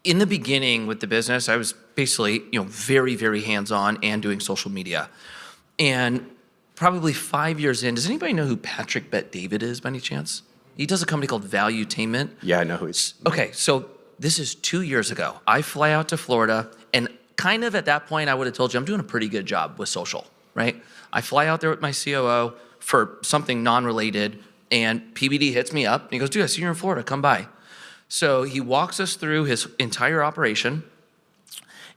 in the beginning with the business, I was basically, very, very hands-on and doing social media. And probably 5 years in, does anybody know who Patrick Bet-David is by any chance? He does a company called Valuetainment. Yeah, I know who he's. Okay, so this is 2 years ago. I fly out to Florida, and kind of at that point, I would have told you I'm doing a pretty good job with social, right? I fly out there with my COO for something non-related, and PBD hits me up, and he goes, dude, I see you're in Florida, come by. So he walks us through his entire operation,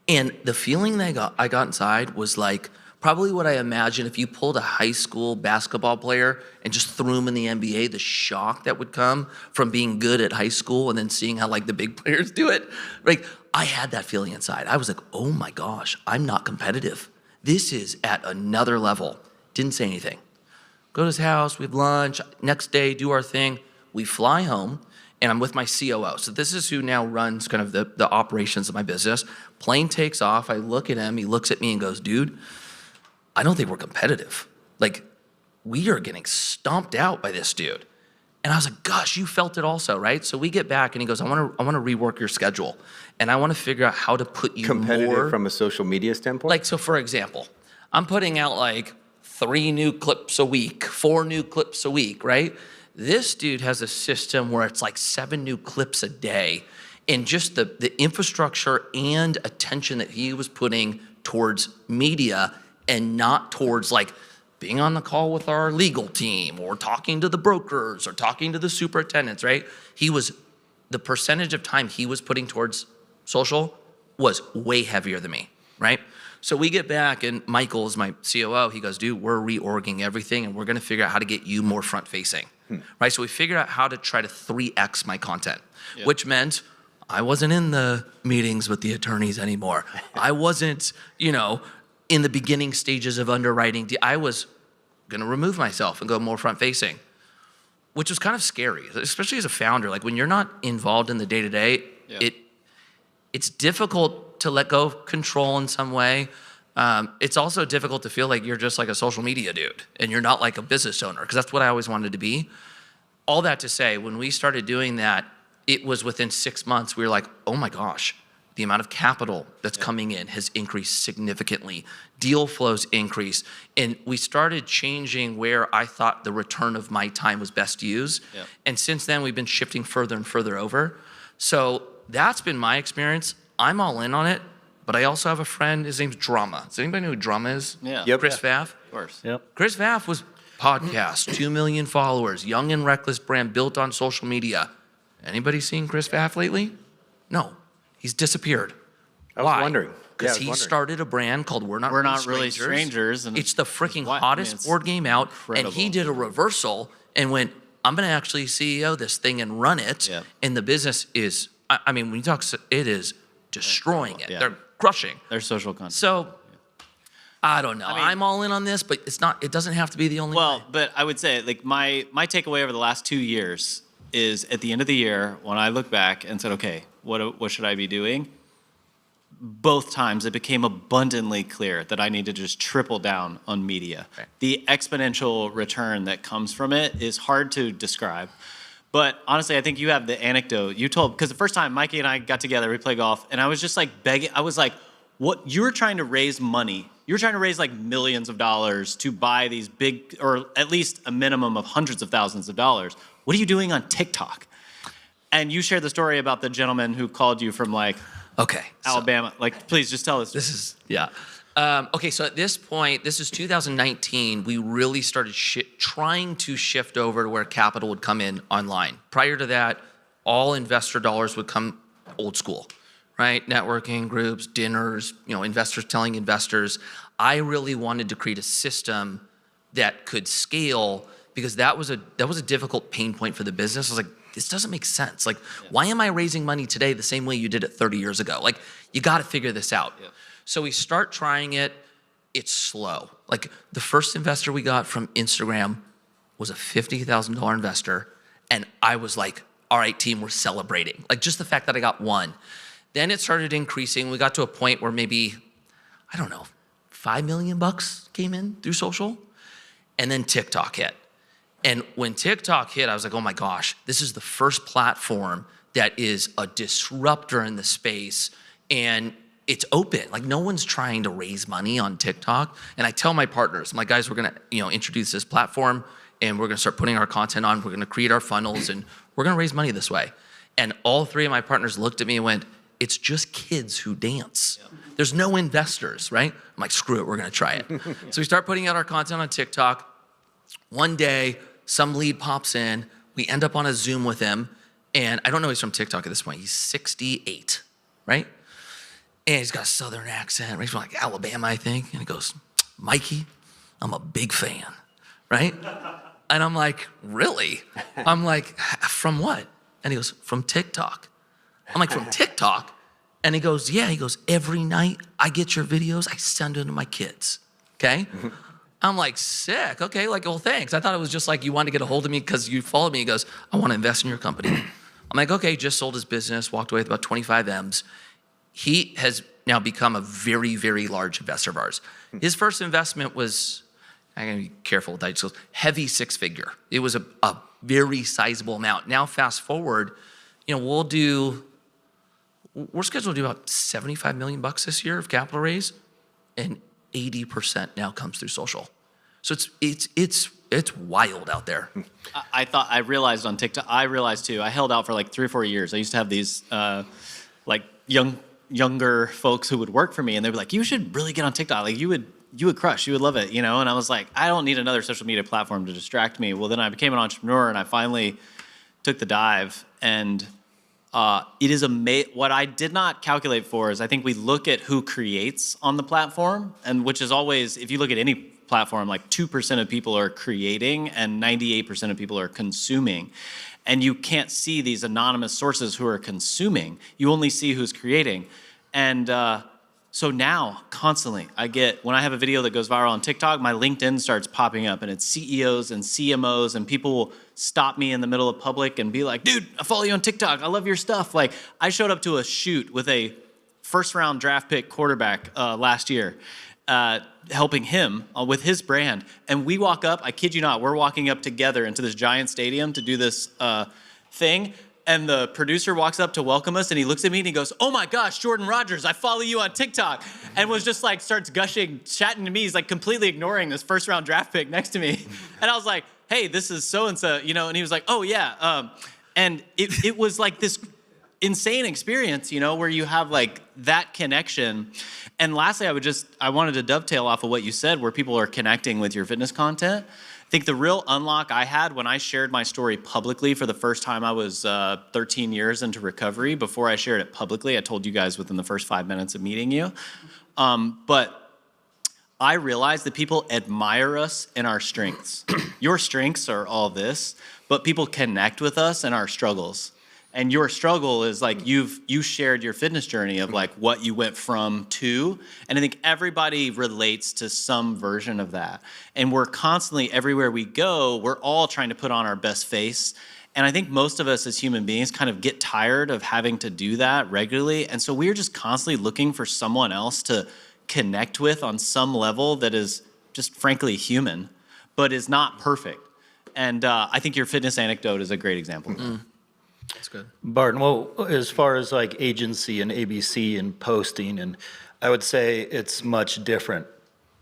and the feeling that I got inside was like probably what I imagine if you pulled a high school basketball player and just threw him in the NBA, the shock that would come from being good at high school and then seeing how like the big players do it. Like, I had that feeling inside. I was like, oh my gosh, I'm not competitive. This is at another level. Didn't say anything. Go to his house, we have lunch, next day, do our thing. We fly home, and I'm with my COO. So this is who now runs kind of the operations of my business. Plane takes off, I look at him, he looks at me and goes, dude, I don't think we're competitive. Like, we are getting stomped out by this dude. And I was like, gosh, you felt it also, right? So we get back and he goes, I want to rework your schedule. And I want to figure out how to put you Competitive more from a social media standpoint? like, so for example, I'm putting out like 3 new clips a week, 4 new clips a week, right? This dude has a system where it's like 7 new clips a day. And just the infrastructure and attention that he was putting towards media and not towards like being on the call with our legal team or talking to the brokers or talking to the superintendents, right? The percentage of time he was putting towards social was way heavier than me, right? So we get back, and Michael is my COO. He goes, dude, we're reorging everything, and we're going to figure out how to get you more front-facing, right? So we figured out how to try to 3X my content, which meant I wasn't in the meetings with the attorneys anymore. I wasn't, in the beginning stages of underwriting. I was going to remove myself and go more front-facing, which was kind of scary, especially as a founder. Like when you're not involved in the day-to-day, it's difficult to let go of control in some way. It's also difficult to feel like you're just like a social media dude and you're not like a business owner, because that's what I always wanted to be. All that to say, when we started doing that, it was within 6 months, we were like, oh my gosh, the amount of capital that's coming in has increased significantly. Deal flows increased. And we started changing where I thought the return of my time was best used. And since then, we've been shifting further and further over. So that's been my experience. I'm all in on it, but I also have a friend, his name's Drama. Does anybody know who Drama is? Yeah. Chris Vaff? Of course. Chris Vaff was podcast, 2 million followers, young and reckless brand built on social media. Anybody seen Chris Vaff lately? No, he's disappeared. I was wondering. Because he started a brand called We're Not Really Strangers. And it's the freaking I mean, hottest board game out. incredible. And he did a reversal and went, I'm going to actually CEO this thing and run it. And the business is, I mean, when you talk, it is destroying it. They're crushing. Their social content. So I don't know. I'm all in on this, but it doesn't have to be the only way. But I would say, like, my takeaway over the last 2 years is at the end of the year, when I look back and said, okay, what should I be doing? Both times it became abundantly clear that I need to just triple down on media. Right. The exponential return that comes from it is hard to describe. But honestly, I think you have the anecdote you told, because the first time Mikey and I got together, we played golf, and I was just like begging. I was like, what? You were trying to raise money. You were trying to raise like millions of dollars to buy these big, or at least a minimum of hundreds of thousands of dollars. What are you doing on TikTok? And you shared the story about the gentleman who called you from like Alabama. Like, please just tell us. This is, okay, so at this point, this is 2019, we really started trying to shift over to where capital would come in online. Prior to that, all investor dollars would come old school, right? Networking groups, dinners, investors telling investors. I really wanted to create a system that could scale, because that was a difficult pain point for the business. I was like, this doesn't make sense. Like, why am I raising money today the same way you did it 30 years ago? Like, you got to figure this out. So we start trying it. It's slow. Like, the first investor we got from Instagram was a $50,000 investor. And I was like, all right, team, we're celebrating. Like, just the fact that I got one. Then it started increasing. We got to a point where maybe, I don't know, $5 million came in through social. And then TikTok hit. And when TikTok hit, I was like, oh my gosh, this is the first platform that is a disruptor in the space, and it's open. Like, no one's trying to raise money on TikTok. And I tell my partners, I'm like, guys, we're gonna introduce this platform, and we're gonna start putting our content on, we're gonna create our funnels, and we're gonna raise money this way. And all three of my partners looked at me and went, it's just kids who dance. There's no investors, right? I'm like, screw it, we're gonna try it. So we start putting out our content on TikTok. One day, some lead pops in, we end up on a Zoom with him, and I don't know he's from TikTok at this point. He's 68, right? And he's got a Southern accent, right? He's from like Alabama, I think. And he goes, Mikey, I'm a big fan, right? And I'm like, really? I'm like, from what? And he goes, from TikTok. I'm like, from TikTok? And he goes, yeah. He goes, every night I get your videos, I send them to my kids, okay? I'm like, sick. Okay, like, well, thanks. I thought it was just like you wanted to get a hold of me because you followed me. He goes, I want to invest in your company. I'm like, okay, just sold his business, walked away with about 25 M's. He has now become a very, very large investor of ours. His first investment was, I'm going to be careful with that, heavy six-figure. It was a very sizable amount. Now, fast forward, we're scheduled to do about $75 million this year of capital raise, and 80% now comes through social. So it's wild out there. I realized on TikTok, too, I held out for like 3 or 4 years. I used to have these like younger folks who would work for me, and they'd be like, you should really get on TikTok. Like, you would crush, you would love it, And I was like, I don't need another social media platform to distract me. Well, then I became an entrepreneur, and I finally took the dive, and It is what I did not calculate for is I think we look at who creates on the platform, and which is always, if you look at any platform, like 2% of people are creating and 98% of people are consuming. And you can't see these anonymous sources who are consuming. You only see who's creating. And so now, constantly, when I have a video that goes viral on TikTok, my LinkedIn starts popping up, and it's CEOs and CMOs, and people will stop me in the middle of public and be like, dude, I follow you on TikTok. I love your stuff. Like, I showed up to a shoot with a first-round draft pick quarterback last year, helping him with his brand. And we walk up, I kid you not, we're walking up together into this giant stadium to do this thing. And the producer walks up to welcome us, and he looks at me and he goes, oh my gosh, Jordan Rogers, I follow you on TikTok. And was just like, starts gushing, chatting to me. He's like completely ignoring this first round draft pick next to me. And I was like, hey, this is so-and-so, and he was like, oh yeah. And it was like this insane experience, where you have like that connection. And lastly, I wanted to dovetail off of what you said, where people are connecting with your fitness content. I think the real unlock I had when I shared my story publicly for the first time, I was 13 years into recovery. Before I shared it publicly, I told you guys within the first 5 minutes of meeting you. But I realized that people admire us in our strengths. Your strengths are all this, but people connect with us in our struggles. And your struggle is like you shared your fitness journey of like what you went from to, and I think everybody relates to some version of that. And we're constantly, everywhere we go, we're all trying to put on our best face. And I think most of us as human beings kind of get tired of having to do that regularly. And so we're just constantly looking for someone else to connect with on some level that is just frankly human, but is not perfect. And I think your fitness anecdote is a great example of that. That's good. Barton, well, as far as like agency and ABC and posting, and I would say it's much different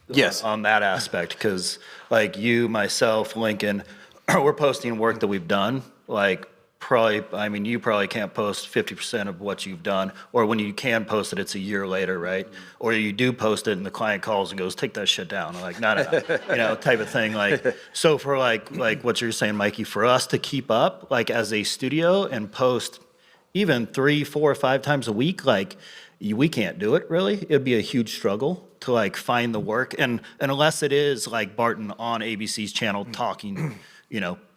Yes. on that aspect, because like you, myself, Lincoln, we're posting work that we've done. Like you probably can't post 50% of what you've done, or when you can post it, it's a year later, right? Or you do post it and the client calls and goes, take that shit down. I'm like, no, type of thing. Like, so for like what you're saying, Mikey, for us to keep up, like as a studio and post even 3, 4, 5 times a week, like we can't do it really. It'd be a huge struggle to like find the work. And unless it is like Barton on ABC's channel talking,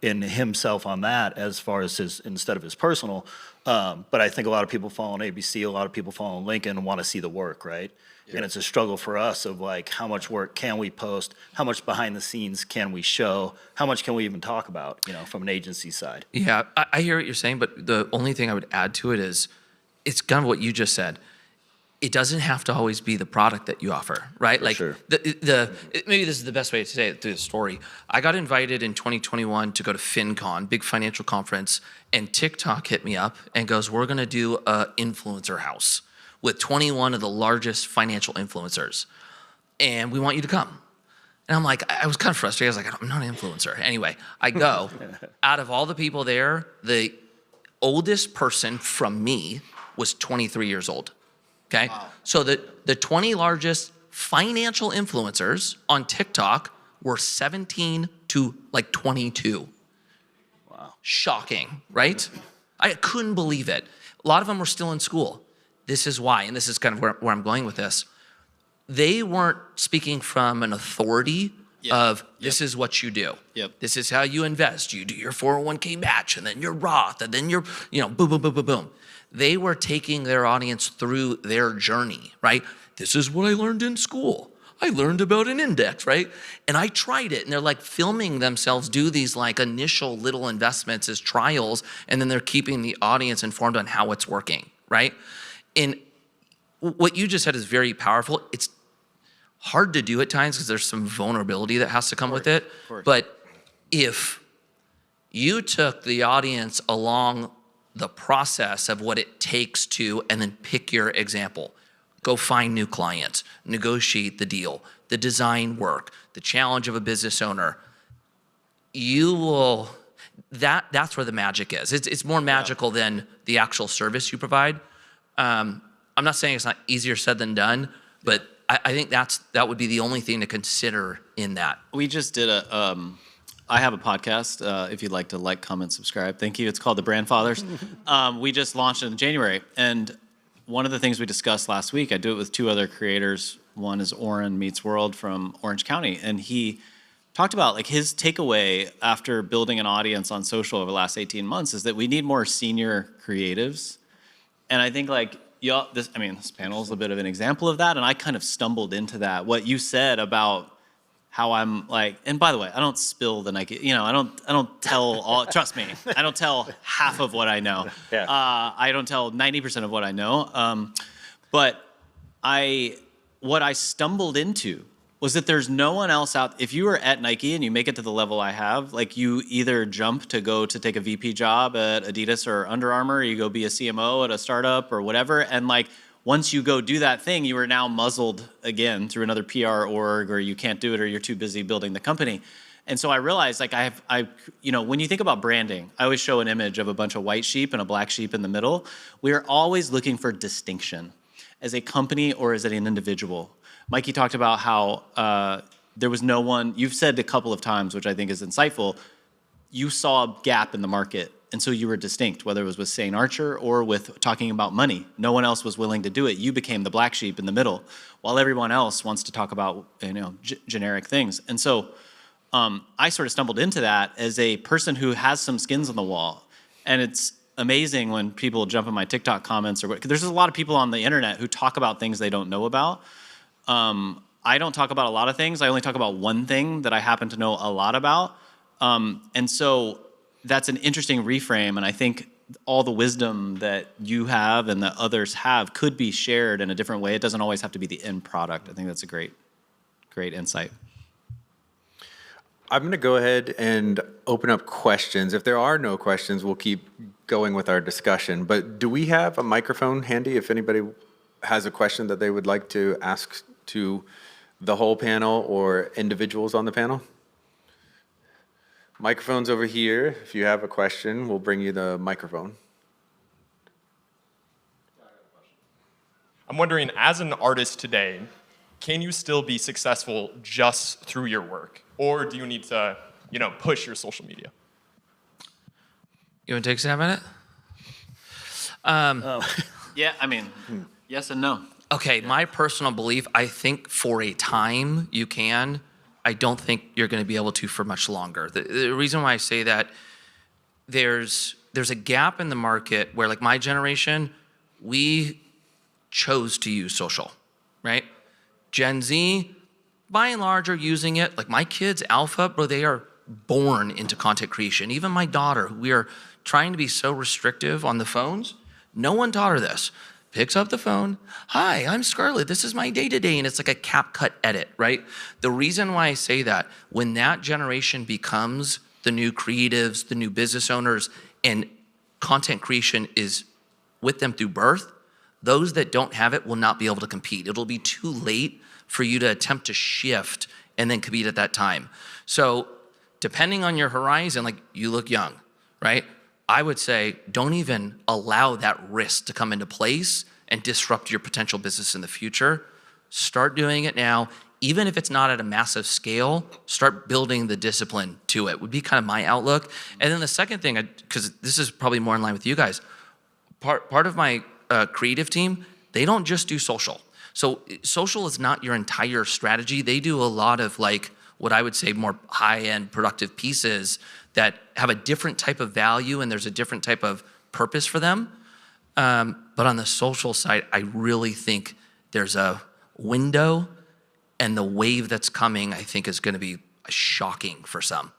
in himself on that as far as instead of his personal. But I think a lot of people follow on ABC, a lot of people follow on Lincoln and want to see the work, right? Yeah. And it's a struggle for us of like, how much work can we post? How much behind the scenes can we show? How much can we even talk about, from an agency side? Yeah, I hear what you're saying, but the only thing I would add to it is it's kind of what you just said. It doesn't have to always be the product that you offer, right? For sure. Maybe this is the best way to say it through the story. I got invited in 2021 to go to FinCon, big financial conference, and TikTok hit me up and goes, we're going to do a influencer house with 21 of the largest financial influencers, and we want you to come. And I'm like, I was kind of frustrated. I was like, I'm not an influencer. Anyway, I go. Out of all the people there, the oldest person from me was 23 years old. Okay, wow. So the 20 largest financial influencers on TikTok were 17 to like 22. Wow. Shocking, right? I couldn't believe it. A lot of them were still in school. This is why, and this is kind of where I'm going with this. They weren't speaking from an authority of this is what you do. This is how you invest. You do your 401k match, and then your Roth, and then your, boom, boom, boom, boom, boom. They were taking their audience through their journey, right? This is what I learned in school. I learned about an index, right? And I tried it, and they're like filming themselves do these like initial little investments as trials, and then they're keeping the audience informed on how it's working, right? And what you just said is very powerful. It's hard to do at times because there's some vulnerability that has to come with it. But if you took the audience along the process of what it takes to, and then pick your example. Go find new clients, negotiate the deal, the design work, the challenge of a business owner. You will, that's where the magic is. It's more magical than the actual service you provide. I'm not saying it's not easier said than done, but I think that would be the only thing to consider in that. We just did I have a podcast. If you'd like to like, comment, subscribe. Thank you. It's called The Brand Fathers. We just launched it in January. And one of the things we discussed last week, I do it with two other creators. One is Oren Meets World from Orange County. And he talked about like his takeaway after building an audience on social over the last 18 months is that we need more senior creatives. And I think like, this panel is a bit of an example of that. And I kind of stumbled into that. What you said about how I'm like, and by the way, I don't spill the Nike, I don't tell all, trust me, I don't tell half of what I know. Yeah. I don't tell 90% of what I know. But what I stumbled into was that there's no one else out, if you are at Nike and you make it to the level I have, like you either jump to go to take a VP job at Adidas or Under Armour, or you go be a CMO at a startup or whatever, and like, once you go do that thing, you are now muzzled again through another PR org, or you can't do it, or you're too busy building the company. And so I realized, like, when you think about branding, I always show an image of a bunch of white sheep and a black sheep in the middle. We are always looking for distinction as a company or as an individual. Mikey talked about how there was no one, you've said a couple of times, which I think is insightful, you saw a gap in the market. And so you were distinct, whether it was with St. Archer or with talking about money. No one else was willing to do it. You became the black sheep in the middle, while everyone else wants to talk about generic things. And so I sort of stumbled into that as a person who has some skins on the wall. And it's amazing when people jump in my TikTok comments or what. There's a lot of people on the internet who talk about things they don't know about. I don't talk about a lot of things. I only talk about one thing that I happen to know a lot about. And so that's an interesting reframe, and I think all the wisdom that you have and that others have could be shared in a different way. It doesn't always have to be the end product. I think that's a great insight. I'm going to go ahead and open up questions. If there are no questions, we'll keep going with our discussion. But do we have a microphone handy if anybody has a question that they would like to ask to the whole panel or individuals on the panel? Microphone's over here. If you have a question, we'll bring you the microphone. I'm wondering, as an artist today, can you still be successful just through your work? Or do you need to, push your social media? You want to take a stab at it? Yeah, yes and no. Okay, my personal belief, I think for a time you can. I don't think you're going to be able to for much longer. The reason why I say that, there's a gap in the market where, like my generation, we chose to use social, right? Gen Z, by and large, are using it. Like my kids, Alpha, bro, they are born into content creation. Even my daughter, we are trying to be so restrictive on the phones. No one taught her this. Picks up the phone. Hi, I'm Scarlett. This is my day-to-day. And it's like a CapCut edit, right? The reason why I say that, when that generation becomes the new creatives, the new business owners, and content creation is with them through birth, those that don't have it will not be able to compete. It'll be too late for you to attempt to shift and then compete at that time. So depending on your horizon, like you look young, right? I would say don't even allow that risk to come into place and disrupt your potential business in the future. Start doing it now. Even if it's not at a massive scale, start building the discipline to it, would be kind of my outlook. And then the second thing, because this is probably more in line with you guys, part of my creative team, they don't just do social. So social is not your entire strategy. They do a lot of like what I would say more high-end productive pieces that have a different type of value and there's a different type of purpose for them. But on the social side, I really think there's a window, and the wave that's coming, I think, is going to be shocking for some.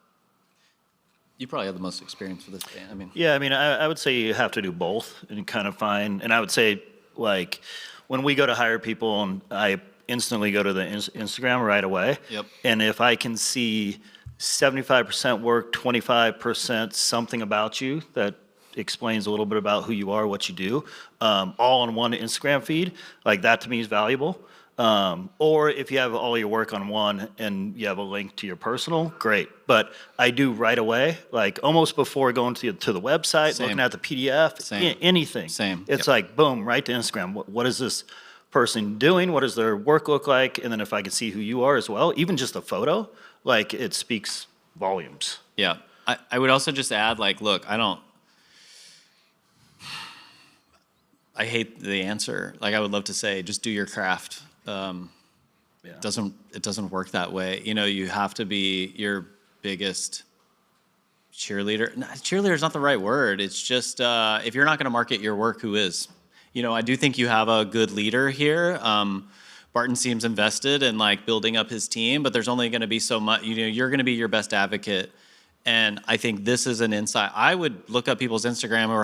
You probably have the most experience with this, Dan. Yeah, I would say you have to do both and kind of find, and I would say, like, when we go to hire people, and I instantly go to the Instagram right away. Yep. And if I can see 75% work, 25% something about you that explains a little bit about who you are, what you do, all on one Instagram feed, like that to me is valuable. Or if you have all your work on one and you have a link to your personal, great. But I do right away, like almost before going to the website, Same. looking at the PDF, Same. Anything. Same. It's like, boom, right to Instagram. What is this person doing? What does their work look like? And then if I can see who you are as well, even just a photo, like it speaks volumes. Yeah. I would also just add, like, look, I hate the answer. Like, I would love to say, just do your craft. It doesn't work that way. You know, you have to be your biggest cheerleader. No, cheerleader is not the right word. It's just, if you're not going to market your work, who is? You know, I do think you have a good leader here. Barton seems invested in like building up his team, but there's only going to be so much. You know, you're going to be your best advocate. And I think this is an insight. I would look up people's Instagram or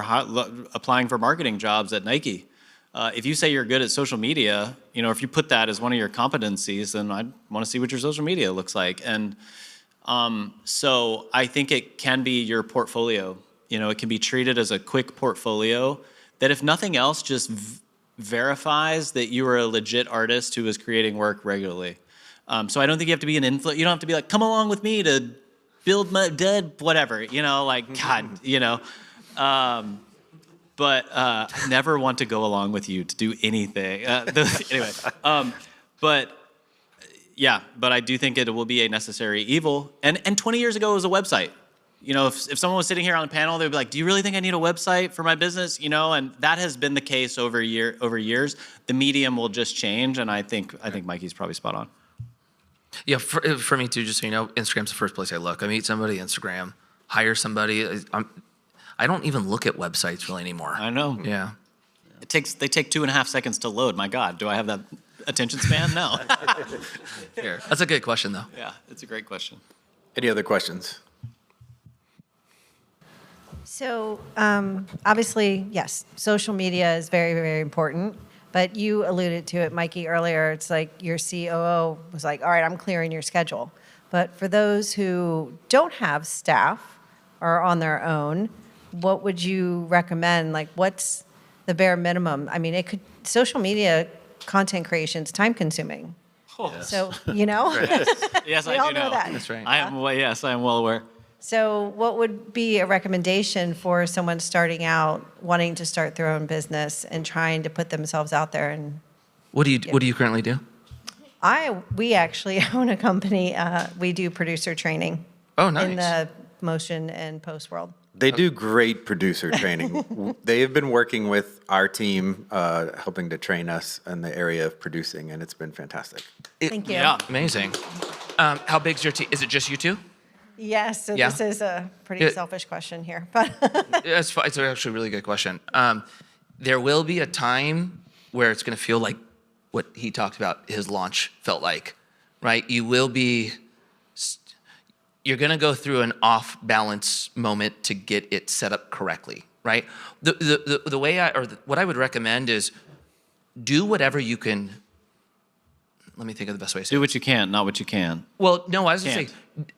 applying for marketing jobs at Nike. If you say you're good at social media, you know, if you put that as one of your competencies, then I'd want to see what your social media looks like. And so I think it can be your portfolio. You know, it can be treated as a quick portfolio that, if nothing else, just verifies that you are a legit artist who is creating work regularly. So I don't think you have to be an influencer. You don't have to be like, come along with me to build my dead, whatever, you know, like, God, you know. But never want to go along with you to do anything. Anyway, but yeah, but I do think it will be a necessary evil. And 20 years ago, it was a website. You know, if someone was sitting here on the panel, they'd be like, do you really think I need a website for my business? You know, and that has been the case over years. The medium will just change, and I think Mikey's probably spot on. Yeah, for me too, just so you know, Instagram's the first place I look. I meet somebody, Instagram, hire somebody. I don't even look at websites really anymore. I know. Yeah. They take 2.5 seconds to load. My God, do I have that attention span? No. Here. That's a good question, though. Yeah, it's a great question. Any other questions? So obviously, yes, social media is very, very important. But you alluded to it, Mikey, earlier. It's like your COO was like, all right, I'm clearing your schedule. But for those who don't have staff or are on their own, what would you recommend? Like, what's the bare minimum? I mean, social media content creation is time consuming. Oh. Yes. So, you know? Yes, We I all do know that. That's right. I am well aware. So what would be a recommendation for someone starting out, wanting to start their own business and trying to put themselves out there? And What do you currently do? we actually own a company. We do producer training. Oh, nice. In the motion and post world. They do great producer training. They have been working with our team, helping to train us in the area of producing, and it's been fantastic. Thank you. Yeah. Amazing. How big's your team? Is it just you two? Yes, so Yeah. this is a pretty selfish question here, but It's actually a really good question. There will be a time where it's going to feel like what he talked about his launch felt like, right? You're going to go through an off-balance moment to get it set up correctly, right? The way what I would recommend is do whatever you can. Let me think of the best way to say it. Do what you can, not what you can. Well, no, I was going to Can't.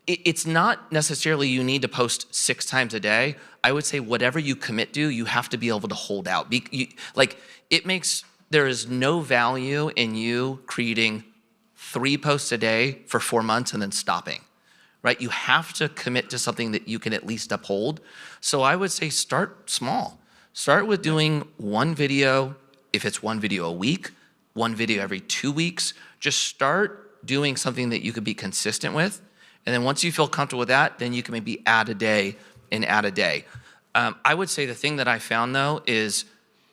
say, it's not necessarily you need to post 6 times a day. I would say whatever you commit to, you have to be able to hold out. There is no value in you creating 3 posts a day for 4 months and then stopping, right? You have to commit to something that you can at least uphold. So I would say start small. Start with doing 1 video, if it's 1 video a week, 1 video every 2 weeks. Just start doing something that you could be consistent with. And then once you feel comfortable with that, then you can maybe add a day and add a day. I would say the thing that I found, though, is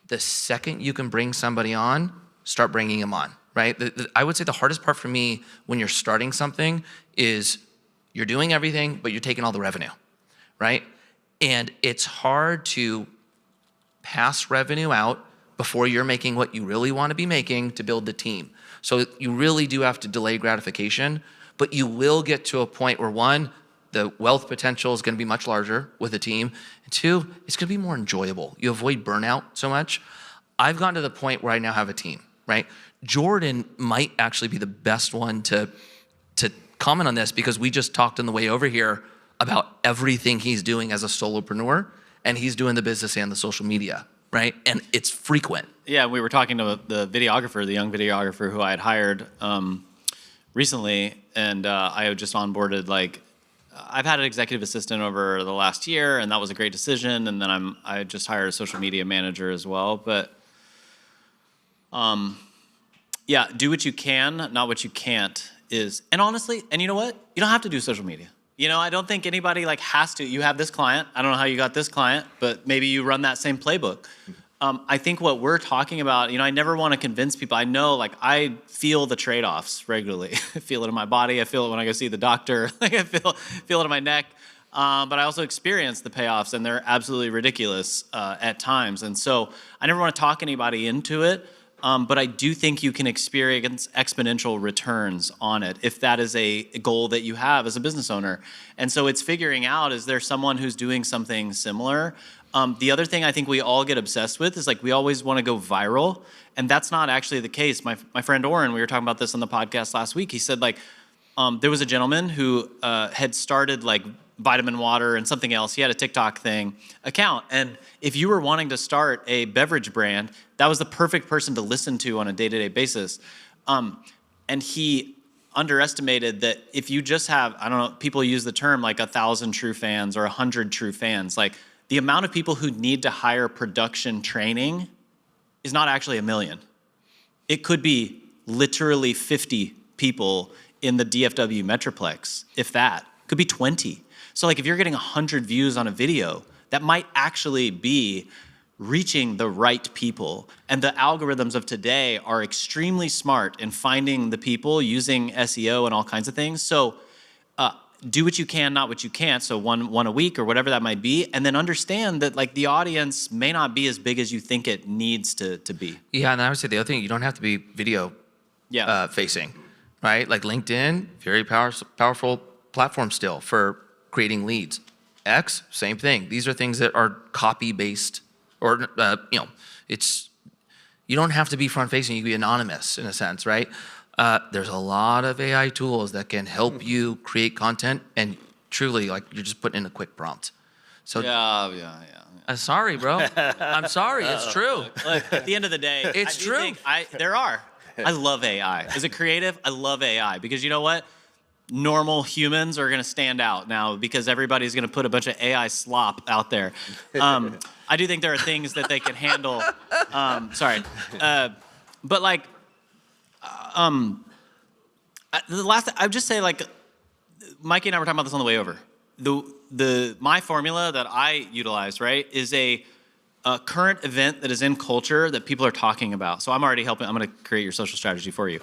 the second you can bring somebody on, start bringing them on, right? I would say the hardest part for me when you're starting something is you're doing everything, but you're taking all the revenue, right? And it's hard to pass revenue out before you're making what you really want to be making to build the team. So you really do have to delay gratification, but you will get to a point where 1, the wealth potential is going to be much larger with a team, and 2, it's going to be more enjoyable. You avoid burnout so much. I've gotten to the point where I now have a team, right? Jordan might actually be the best one to comment on this because we just talked on the way over here about everything he's doing as a solopreneur, and he's doing the business and the social media, right? And it's frequent. Yeah, we were talking to the videographer, the young videographer who I had hired recently, and I had just onboarded, I've had an executive assistant over the last year, and that was a great decision, and then I just hired a social media manager as well, but yeah, do what you can, not what you can't and honestly, and you know what? You don't have to do social media. You know, I don't think anybody like has to. You have this client. I don't know how you got this client, but maybe you run that same playbook. I think what we're talking about, you know, I never want to convince people. I know, like, I feel the trade-offs regularly. I feel it in my body. I feel it when I go see the doctor. Like, I feel it in my neck. But I also experience the payoffs, and they're absolutely ridiculous at times. And so I never want to talk anybody into it. But I do think you can experience exponential returns on it if that is a goal that you have as a business owner. And so it's figuring out, is there someone who's doing something similar? The other thing I think we all get obsessed with is like we always want to go viral. And that's not actually the case. My friend Oren, we were talking about this on the podcast last week. He said like there was a gentleman who had started like vitamin water and something else. He had a TikTok account. And if you were wanting to start a beverage brand, that was the perfect person to listen to on a day-to-day basis. And he underestimated that if you just have, I don't know, people use the term like 1,000 true fans or 100 true fans, like the amount of people who need to hire production training is not actually 1 million. It could be literally 50 people in the DFW Metroplex, if that. Could be 20. So like if you're getting 100 views on a video, that might actually be reaching the right people. And the algorithms of today are extremely smart in finding the people using SEO and all kinds of things. So do what you can, not what you can't. So one a week or whatever that might be. And then understand that like the audience may not be as big as you think it needs to be. Yeah, and I would say the other thing, you don't have to be video facing, right? Like LinkedIn, very powerful platform still for creating leads. X, same thing. These are things that are copy-based, or it's, you don't have to be front-facing. You can be anonymous in a sense, right? There's a lot of AI tools that can help you create content, and truly, like, you're just putting in a quick prompt. So Yeah. sorry, bro. I'm sorry. It's true. Look, at the end of the day, It's I do true. think there are. I love AI. As a creative, I love AI because you know what? Normal humans are going to stand out now because everybody's going to put a bunch of AI slop out there. I do think there are things that they can handle. But like, I would just say like, Mikey and I were talking about this on the way over. My formula that I utilize, right, is a current event that is in culture that people are talking about. So I'm already helping. I'm going to create your social strategy for you.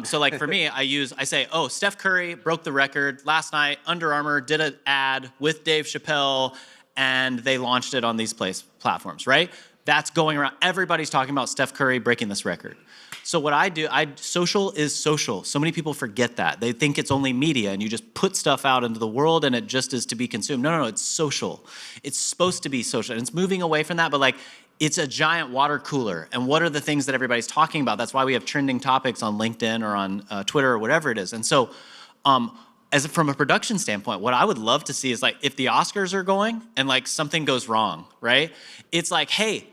So like for me, I say, oh, Steph Curry broke the record last night. Under Armour did an ad with Dave Chappelle, and they launched it on these platforms, right? That's going around. Everybody's talking about Steph Curry breaking this record. So what I do, social is social. So many people forget that. They think it's only media and you just put stuff out into the world and it just is to be consumed. No, it's social. It's supposed to be social. And it's moving away from that, but like it's a giant water cooler. And what are the things that everybody's talking about? That's why we have trending topics on LinkedIn or on Twitter or whatever it is. And so from a production standpoint, what I would love to see is like if the Oscars are going and like something goes wrong, right? It's like, hey,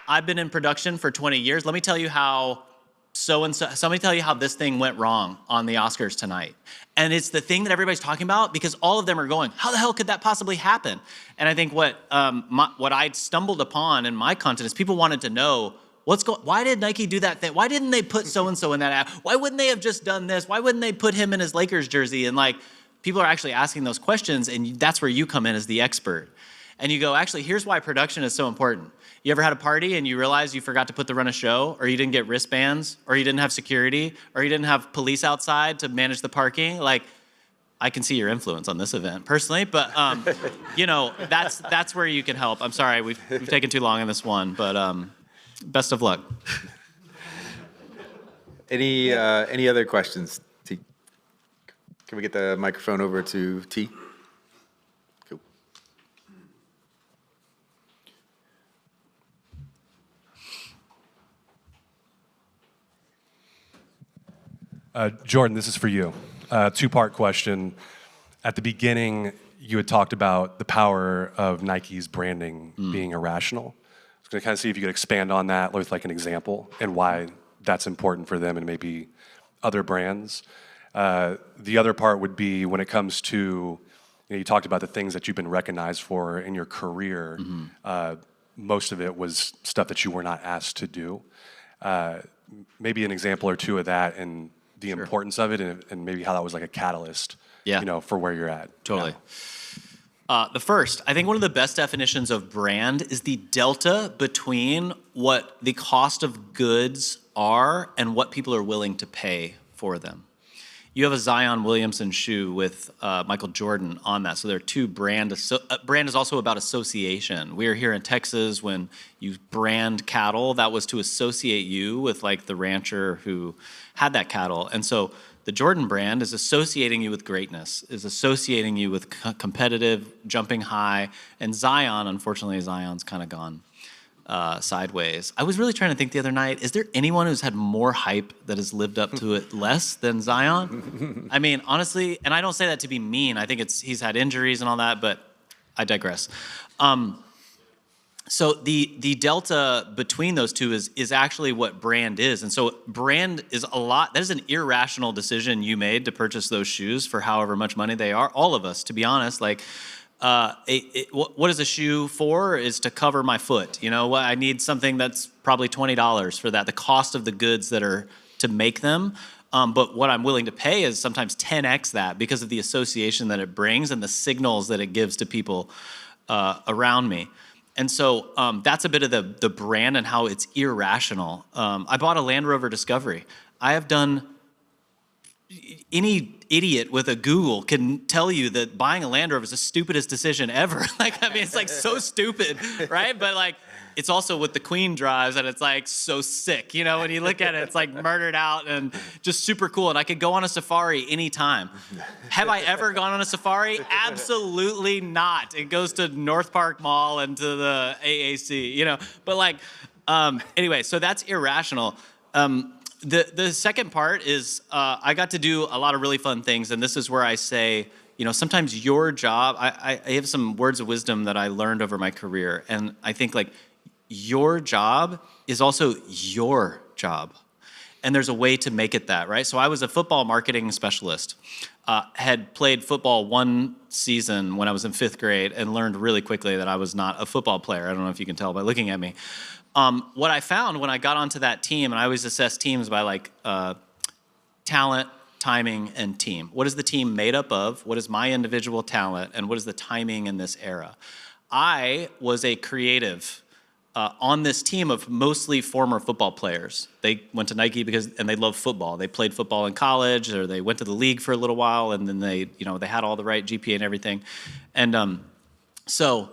I've been in production for 20 years. Let me tell you how so-and-so, somebody tell you how this thing went wrong on the Oscars tonight. And it's the thing that everybody's talking about because all of them are going, how the hell could that possibly happen? And I think what I stumbled upon in my content is people wanted to know why did Nike do that thing? Why didn't they put so-and-so in that ad? Why wouldn't they have just done this? Why wouldn't they put him in his Lakers jersey? And like, people are actually asking those questions and that's where you come in as the expert. And you go, actually, here's why production is so important. You ever had a party and you realized you forgot to put the run a show, or you didn't get wristbands, or you didn't have security, or you didn't have police outside to manage the parking? Like, I can see your influence on this event personally, but that's where you can help. I'm sorry, we've taken too long on this one, but best of luck. Any other questions, T? Can we get the microphone over to T? Cool. Jordan, this is for you. Two-part question. At the beginning, you had talked about the power of Nike's branding being irrational. I was going to kind of see if you could expand on that with like an example and why that's important for them and maybe other brands. The other part would be when it comes to, you talked about the things that you've been recognized for in your career. Most of it was stuff that you were not asked to do. Maybe an example or two of that and the importance of it and maybe how that was like a catalyst, Yeah. for where you're at. Totally. now. The first, I think one of the best definitions of brand is the delta between what the cost of goods are and what people are willing to pay for them. You have a Zion Williamson shoe with Michael Jordan on that. So there are two brand is also about association. We are here in Texas when you brand cattle, that was to associate you with like the rancher who had that cattle. And so the Jordan brand is associating you with greatness, is associating you with competitive, jumping high. And Zion, unfortunately, Zion's kind of gone sideways. I was really trying to think the other night, is there anyone who's had more hype that has lived up to it less than Zion? I mean, honestly, and I don't say that to be mean. I think he's had injuries and all that, but I digress. So the delta between those two is actually what brand is. And so brand is that is an irrational decision you made to purchase those shoes for however much money they are. All of us, to be honest, like, what is a shoe for is to cover my foot. I need something that's probably $20 for that, the cost of the goods that are to make them. But what I'm willing to pay is sometimes 10x that because of the association that it brings and the signals that it gives to people around me. And so that's a bit of the brand and how it's irrational. I bought a Land Rover Discovery. I have done any idiot with a Google can tell you that buying a Land Rover is the stupidest decision ever. It's like so stupid, right? But like, it's also what the Queen drives, and it's like so sick. When you look at it, it's like murdered out and just super cool. And I could go on a safari anytime. Have I ever gone on a safari? Absolutely not. It goes to North Park Mall and to the AAC, But like, anyway, so that's irrational. The second part is I got to do a lot of really fun things, and this is where I say, sometimes your job, I have some words of wisdom that I learned over my career, and I think like your job is also your job, and there's a way to make it that, right? So I was a football marketing specialist, had played football one season when I was in 5th grade and learned really quickly that I was not a football player. I don't know if you can tell by looking at me. What I found when I got onto that team, and I always assess teams by like talent, timing, and team. What is the team made up of? What is my individual talent? And what is the timing in this era? I was a creative on this team of mostly former football players. They went to Nike and they love football. They played football in college, or they went to the league for a little while, and then they had all the right GPA and everything. And so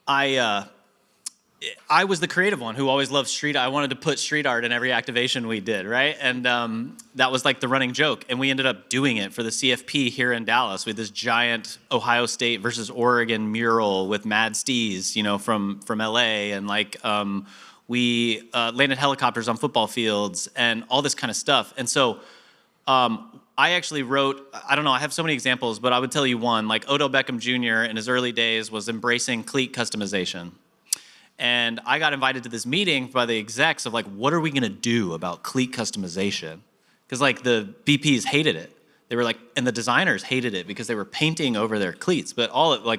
I was the creative one who always loved street. I wanted to put street art in every activation we did, right? And that was like the running joke. And we ended up doing it for the CFP here in Dallas. We had this giant Ohio State versus Oregon mural with Mad Steez, from LA. And like we landed helicopters on football fields and all this kind of stuff. And so I actually wrote, I don't know, I have so many examples, but I would tell you one. Like Odell Beckham Jr. in his early days was embracing cleat customization. And I got invited to this meeting by the execs of like, what are we gonna do about cleat customization? Because like the BPs hated it. They were like, and the designers hated it because they were painting over their cleats. But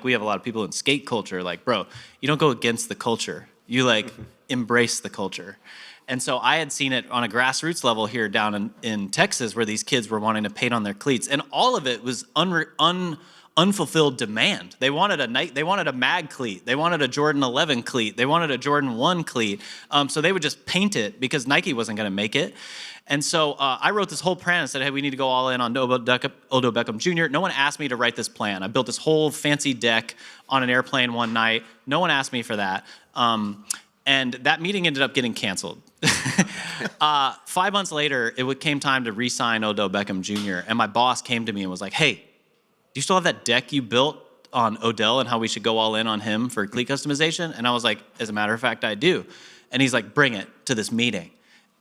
we have a lot of people in skate culture, like, bro, you don't go against the culture. You like embrace the culture. And so I had seen it on a grassroots level here down in Texas where these kids were wanting to paint on their cleats. And all of it was unfulfilled demand. They wanted a mag cleat. They wanted a Jordan 11 cleat. They wanted a Jordan 1 cleat. So they would just paint it because Nike wasn't going to make it. And so I wrote this whole plan and said, hey, we need to go all in on Odell Beckham Jr. No one asked me to write this plan. I built this whole fancy deck on an airplane one night. No one asked me for that. And that meeting ended up getting canceled. 5 months later, it came time to re-sign Odell Beckham Jr. And my boss came to me and was like, hey, do you still have that deck you built on Odell and how we should go all in on him for cleat customization? And I was like, as a matter of fact, I do. And he's like, bring it to this meeting.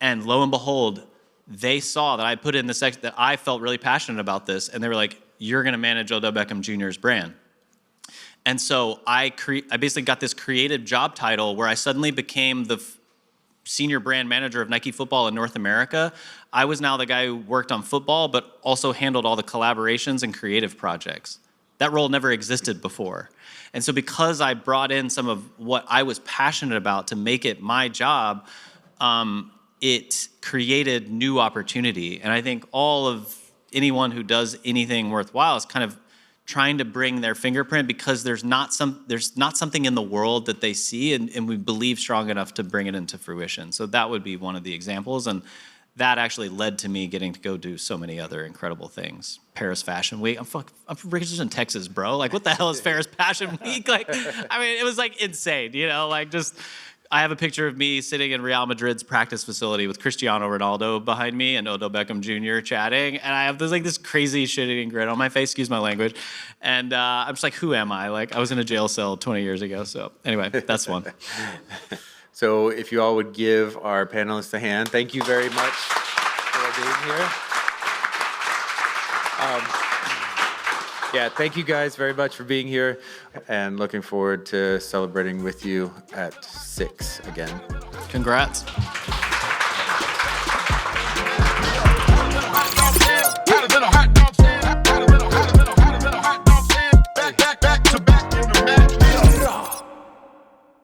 And lo and behold, they saw that I put in the section that I felt really passionate about this. And they were like, you're going to manage Odell Beckham Jr.'s brand. And so I basically got this creative job title where I suddenly became the senior brand manager of Nike football in North America. I was now the guy who worked on football, but also handled all the collaborations and creative projects. That role never existed before. And so because I brought in some of what I was passionate about to make it my job, it created new opportunity. And I think all of anyone who does anything worthwhile is kind of trying to bring their fingerprint because there's not something in the world that they see and we believe strong enough to bring it into fruition. So that would be one of the examples. And that actually led to me getting to go do so many other incredible things. Paris Fashion Week. I'm from Richardson, Texas, bro. Like, what the hell is Paris Fashion Week? Like, I mean, it was like insane, you know, like just, I have a picture of me sitting in Real Madrid's practice facility with Cristiano Ronaldo behind me and Odell Beckham Jr. chatting. And I have this crazy shit-eating grin on my face, excuse my language. And I'm just like, who am I? Like, I was in a jail cell 20 years ago. So anyway, that's one. So if you all would give our panelists a hand, thank you very much for being here. Yeah, thank you guys very much for being here and looking forward to celebrating with you at 6 again. Congrats.